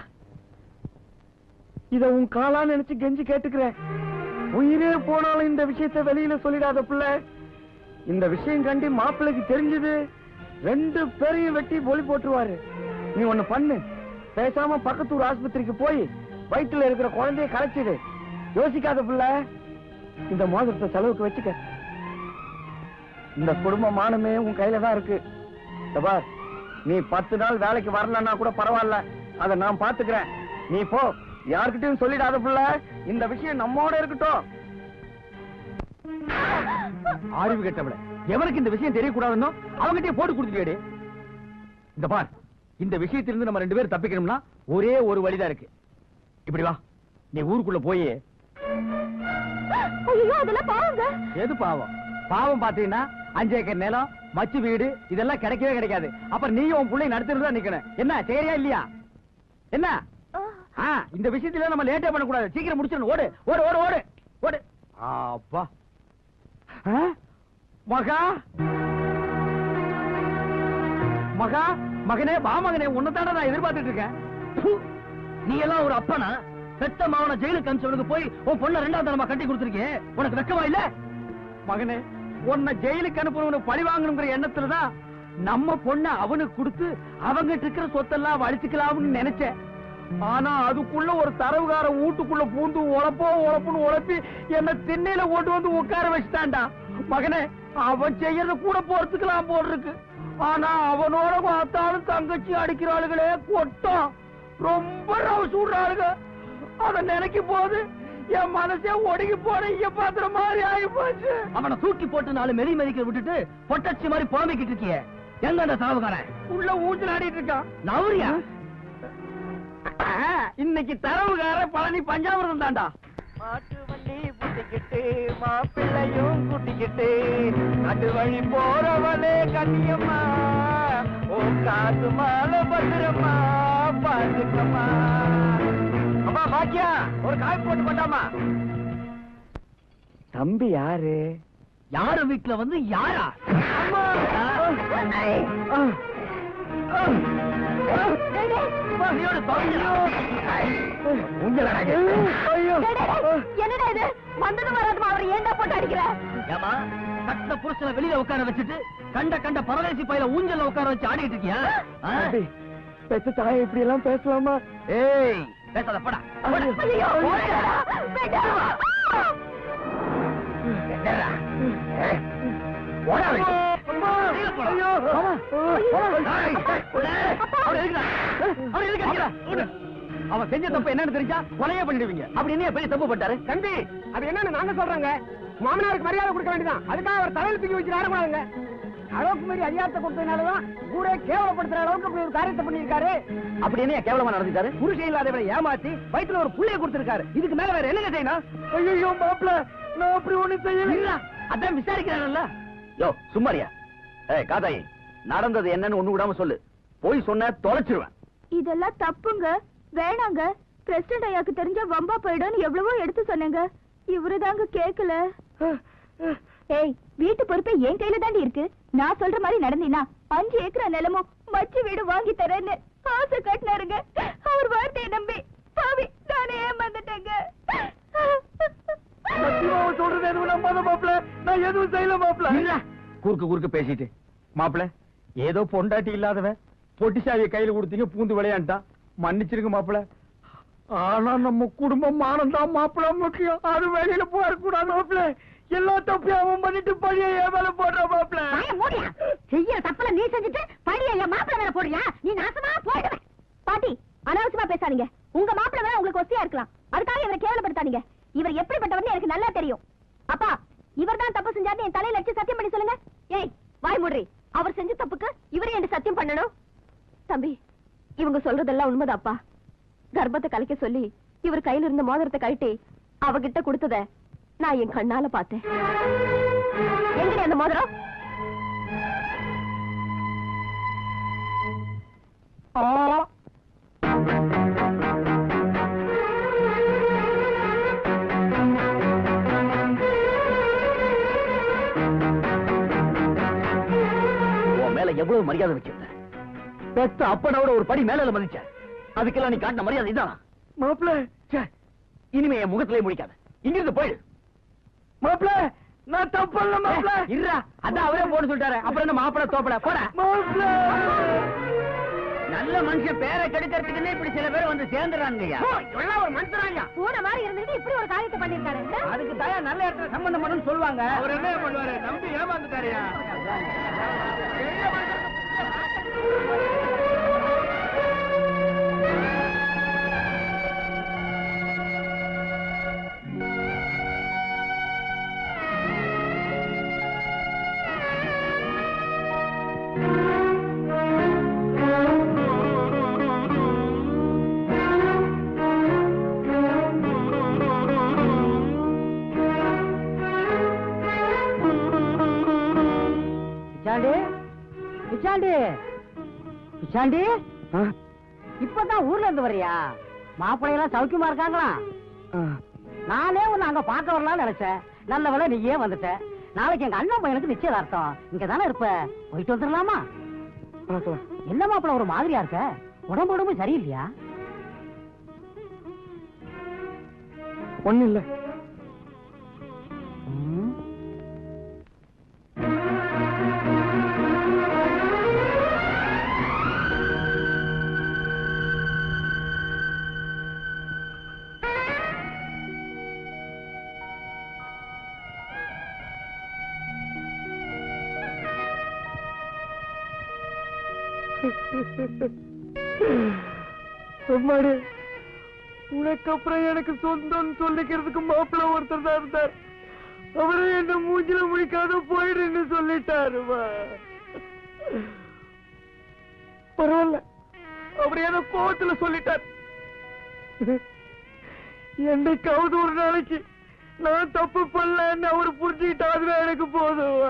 இத உன் காலா நினைச்சு கெஞ்சி கேட்டுக்கிறேன். உயிரே போனாலும் இந்த விஷயத்தை வெளியில சொல்லிடாத பிள்ளை. இந்த விஷயம் கண்டி மாப்பிள்ளைக்கு தெரிஞ்சது 2 பேரையும் வெட்டி ஒளி போட்டுருவாரு. நீ ஒண்ணு பண்ணு, பேசாம பக்கத்தூர் ஆஸ்பத்திரிக்கு போய் வயிற்றுல இருக்கிற குழந்தைய கலைச்சிடு. யோசிக்காத பிள்ளை, இந்த மோதிரத்தை செலவுக்கு வச்சுக்க. இந்த குடும்ப மானமே உன் கையில தான் இருக்கு. பார், நீ 10 நாள் வேலைக்கு வரலன்னா கூட பரவாயில்ல, அதை நான் பாத்துக்கிறேன். நீ போ, யார்கிட்டயும் சொல்லிடாத புள்ள. இந்த விஷயம் நம்மோட இருக்கட்டும்.
அறிவு கெட்டவள, எவனுக்கு இந்த விஷயம் தெரியக்கூடாதுன்னு அவங்கிட்டே போட்டு கொடுத்துட்டே. இந்த பார், இந்த விஷயத்திலிருந்து நம்ம 2 பேரும் தப்பிக்கணும்னா ஒரே ஒரு வழிதான் இருக்கு. இப்படி வா, நீ ஊருக்குள்ள போய்.
அதெல்லாம் பாவங்க.
எது பாவம்? பாவம் பாத்தீங்கன்னா 5 ஏக்கர் நிலம், மச்சு வீடு இதெல்லாம் கிடைக்கவே கிடைக்காது. அப்புறம் நீயும் உன் பிள்ளை நடத்திட்டு நிக்கணும். என்ன சரியா இல்லையா? என்ன இந்த விஷயத்துல நம்ம லேட்டே பண்ண கூடாது, சீக்கிரம் முடிச்சிடணும். ஓடு ஓடு ஓடு ஓடு ஓடு. அப்பா மகா மகா மகனே, வா மகனே, உன்னதான நான் எதிர்பார்த்துட்டு இருக்கேன். நீ எல்லாம் ஒரு அப்பனா? பெத்த மாவன ஜெயிலுக்கு அனுப்பிச்சவனுக்கு போய் உன் பொண்ண 2வது தரமா கட்டி கொடுத்துருக்கே, உனக்கு வெக்கமா இல்ல? மகனே, உன்னை ஜெயிலுக்கு அனுப்புறவனுக்கு பழி வாங்கணுங்கிற எண்ணத்துலதான் நம்ம பொண்ண அவனுக்கு கொடுத்து அவங்கிட்ட இருக்கிற சொத்தெல்லாம் வலிச்சுக்கலாம்னு நினைச்சேன். ஆனா அதுக்குள்ள ஒரு தரவுகார வீட்டுக்குள்ள பூந்து உழப்புன்னு உழப்பி என்ன திண்ணையில ஓட்டு வந்து உட்கார வச்சுட்டான்டா. மகனே, அவன் செய்யறத கூட பொறுத்துக்கலாம் போல் இருக்கு. ஆனா அவனோட பார்த்தாலும் தங்கச்சி அடிக்கிறாளுகளே கொட்டம், ரொம்ப ரவுசு விடுறாளுங்க. அத நினைக்கும் போது என் மனசே ஒடுங்கி போன இங்க பாத்திர மாதிரி ஆகி போச்சு. அவனை தூக்கி போட்டு 4 மெதி மெதிக்க விட்டுட்டு பொட்டச்சி மாதிரி புலம்பிக்கிட்டு இருக்கிய. எங்க அந்த தரவுகாரன்? உள்ள ஊஞ்சல் ஆடிட்டு இருக்கான். நவரியா? இன்னைக்கு தரவுகார பழனி பஞ்சாமிரதம் தாண்டா. மாட்டு வண்டி புட்டிக்கிட்டு மாப்பிள்ளையும் குட்டிக்கிட்டு நடு வழி போறவளே கண்ணியம்மா, ஓ காசு மாலை பத்திரமா பாத்துக்கம்மா. அம்மா பாக்கியா, ஒரு காய் போட்டு பண்ணாமா. தம்பி யாரு? யாரு வீட்டுல வந்து யாரா?
என்னடா இது? வந்தது வராதுமா அவர் ஏண்டா போட்டு அடிக்கிற?
ஏமா, கட்ட புருஷனை வெளியில உட்கார வச்சுட்டு கண்ட பரதேசி பையில ஊஞ்சல்ல உட்கார வச்சு ஆடிட்டு இருக்கியா?
பெத்த தாயை இப்படி எல்லாம் பேசலாமா?
ஏய், பேசாத போடா.
ஐயோ, வேண்டாம்.
அவன் செஞ்ச தப்பு என்னன்னு தெரிஞ்சா கொலையே பண்ணிடுவீங்க.
அப்படி என்ன பெரிய தப்பு பட்டாரு?
தம்பி அது என்னன்னு நாங்க சொல்றோங்க. மாமனாருக்கு மரியாதை கொடுக்க வேண்டியதான். அதுக்காக அவர் தலையில தூக்கி வச்சு ஆடக்கூடாதுங்க. அளவுக்கு மீறி அதிகாரத்தை கொடுத்ததுனாலதான் ஊரே கேவலப்படுத்துற அளவுக்கு அப்படி ஒரு காரியத்தை பண்ணிருக்காரு.
அப்படி என்ன கேவலமா நடந்துட்டாரு?
புருஷன் இல்லாதவரை ஏமாத்தி வயிற்றுல ஒரு புள்ளைய கொடுத்திருக்காரு. இதுக்கு மேல வேற என்னங்க செய்யணும்? ஐயோ மாப்பிள்ள, நான் அப்படி ஒண்ணு செய்யல.
அதான் விசாரிக்கிறானல்ல. யோ சும்மாரியா? ஏய் காதாயி, நடந்தது என்னன்னு ஒண்ணு விடாம சொல்லு. போய் சொன்ன தொலைச்சிருவேன்.
இதெல்லாம் தப்புங்க, வேணாங்க. பிரசிடண்ட் ஐயாக்கு தெரிஞ்ச வம்பா போயிடும் எவ்வளவோ எடுத்து சொன்னேங்க. இவருதாங்க கேக்கல. ஏய், வீட்டு பொறுப்பை என் கையில தாண்டி இருக்கு. நான் சொல்ற மாதிரி நடந்தீனா 5 ஏக்கரா நிலமும் மச்சு வீடு வாங்கி தரேன்னு ஆசை காட்டினாருங்க. அவர் வார்த்தையை நம்பி பாவி நானே ஏமாந்துட்டேங்க.
சொல்றது எதுவும் நம்பாத மாப்பிள்ள, நான் எதுவும் செய்யல மாப்பிள்ள. குறுக்கு பேசிட்டு மாப்பிள்ள, ஏதோ பொண்டாட்டி இல்லாதவன் பொட்டி சாவியை கையில கொடுத்தீங்க, பூந்து விளையாண்டான். மன்னிச்சிருங்க மாப்பிள்ள. ஆனா நம்ம குடும்பம் மானம்தான் மாப்பிள்ள முக்கியம். அது வெளியில போறக்கூடாது மாப்பிள்ள. எல்லா தப்பையும் அவன் பண்ணிட்டு பழிய என் மேல போடுற மாப்பிள்ள.
செய்யற தப்புல நீ செஞ்சுட்டு பழிய என் மாப்பிள்ள மேல போடுறியா? நீ நாசமா போயிடுவேன்.
பாட்டி, அனாவசியமா பேசாதீங்க. உங்க மாப்பிள்ளை வேணா உங்களுக்கு ஒஸ்தியா இருக்கலாம், அதுக்காக இவரை கேவலப்படுத்தாதீங்க. இவர் எப்படிப்பட்டவர்னு எனக்கு நல்லா தெரியும். அப்பா, இவர் தான் தப்பு செஞ்சாருன்னு என் தலையில வச்சு சத்தியம் பண்ணி சொல்லுங்க. ஏய், வாய் மூடுறி. அவர் செஞ்ச தப்புக்கு இவரே என்ன சத்தியம் பண்ணணும்? தம்பி, இவங்க சொல்றதெல்லாம் உண்மைதாப்பா. கர்ப்பத்தை கலைக்க சொல்லி இவர் கையில இருந்த மோதிரத்தை கழட்டி அவகிட்ட கொடுத்தத நான் என் கண்ணால பார்த்தேன். எங்க அந்த மோதிரம்?
உன் மேல எவ்வளவு மரியாதை வச்சிருந்த. பெத்த அப்பனோட ஒரு படி மேல மதிச்ச. அதுக்கெல்லாம் நீ காட்டின மரியாதை இதானா?
மாப்பிள்ள,
இனிமே என் முகத்திலே முடிக்காத. இங்கிருந்து போயிடு.
மாப்பிள்ள, நான் தப்பல்ல மாப்பிள்ள.
இருடா, அதான் அவரே போட சொல்லிட்டாரு. அப்புறம் என்ன மாப்பிள்ள தோப்பட போட.
மாப்பிள்ள,
நல்ல மனுஷன் பேரை கெடுக்கிறதுக்குன்னே இப்படி சில பேர் வந்து சேர்ந்துறாங்கய்யா.
எல்லாம் ஒரு மனுஷனாங்க.
பூனை மாதிரி இருந்துட்டு இப்படி ஒரு காரியத்தை பண்ணிருக்காரு.
அதுக்கு தயா நல்ல இடத்துல சம்பந்தம் பண்ணணும்னு சொல்லுவாங்க. அவர் என்ன பண்ணுவாரு? நம்பி ஏமாந்துட்டாரியா?
பிச்சாண்டி, இப்பதான் ஊர்ல இருந்து வர்றியா? மாப்பிள்ளையெல்லாம் சௌக்கியமா இருக்காங்களா? நானே உன்னை அங்க பார்க்க வரலாம்னு நினைச்சேன். நல்ல வேளை நீயே வந்துட்ட. நாளைக்கு எங்க அண்ணன் பையனுக்கு நிச்சயதார்த்தம். இங்க தானே இருப்ப, போயிட்டு வந்துடலாமா? என்ன மாப்பிள்ள ஒரு மாதிரியா இருக்க? உடம்பு சரியில்லையா?
ஒண்ணு இல்ல. அம்மாடி, உனக்கு அப்புறம் எனக்கு சொந்தம் சொல்லிக்கிறதுக்கு மாப்பிள்ள ஒருத்தர் தான் இருந்தார். அவரை என்ன மூஞ்சில முடிக்காத போயிடுன்னு சொல்லிட்டாருமா. பரவாயில்ல, அவர் ஏதோ கோவத்துல சொல்லிட்டார். என்னைக்காவது ஒரு நாளைக்கு நான் தப்பு பண்ணலன்னு அவர் புரிஞ்சுக்கிட்டா அதுவே எனக்கு போதும்.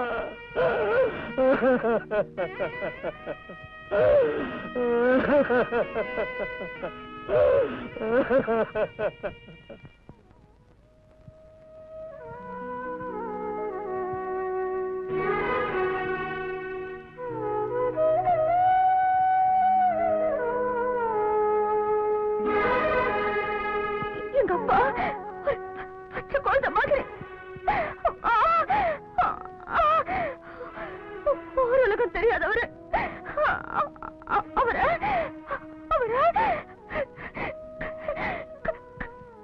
எங்க அப்பா பச்சை குழந்தை மாதிரி ஓரளவுக்கு தெரியாதவரு. அவரை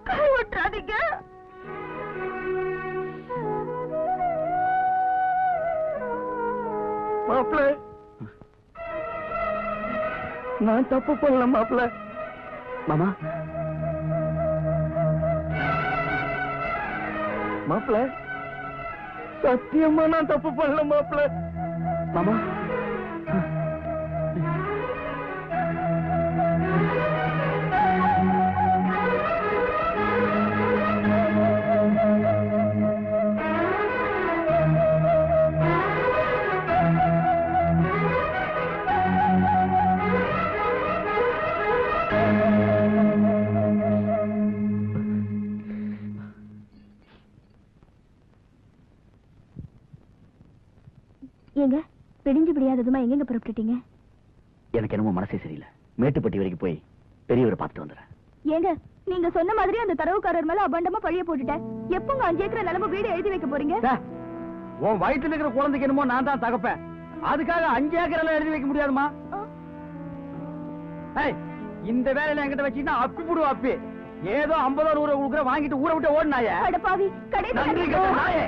கைவிட்டுறாதீங்க.
மாப்பிள்ள, நான் தப்பு பண்ணல மாப்பிள்ள.
மாமா மாப்பிள சத்தியமா நான் தப்பு பண்ணல மாப்பிள. மாமா
ஏங்க பிடிஞ்சு பிடியாததுமா எங்க புறப்பட்டுட்டீங்க?
எனக்கு என்னமோ மனசே சரியில்லை. மேட்டுப்பட்டி வரைக்கும் போய் பெரியவரை பார்த்துட்டு வந்துடுறேன்.
ஏங்க நீங்க சொன்ன மாதிரி அந்த தரவுக்காரர் மேல அபண்டமா பழிய போட்டுட்டேன். எப்பங்க 5 ஏக்கர் நிலம வீடு எழுதி வைக்க போறீங்க?
உன் வயித்துல இருக்கிற குழந்தைக்கு என்னமோ நான் தான் தகப்பேன். அதுக்காக 5 ஏக்கர் எல்லாம் எழுதி வைக்க முடியாதுமா. இந்த வேலையில என்கிட்ட வச்சீங்கன்னா அப்பி போடுவா அப்பி. ஏதோ 50 100 கொடுக்குற வாங்கிட்டு ஊரை விட்டு ஓடினாயே.
அடப்பாவி
நன்றி கெட்ட நாயே.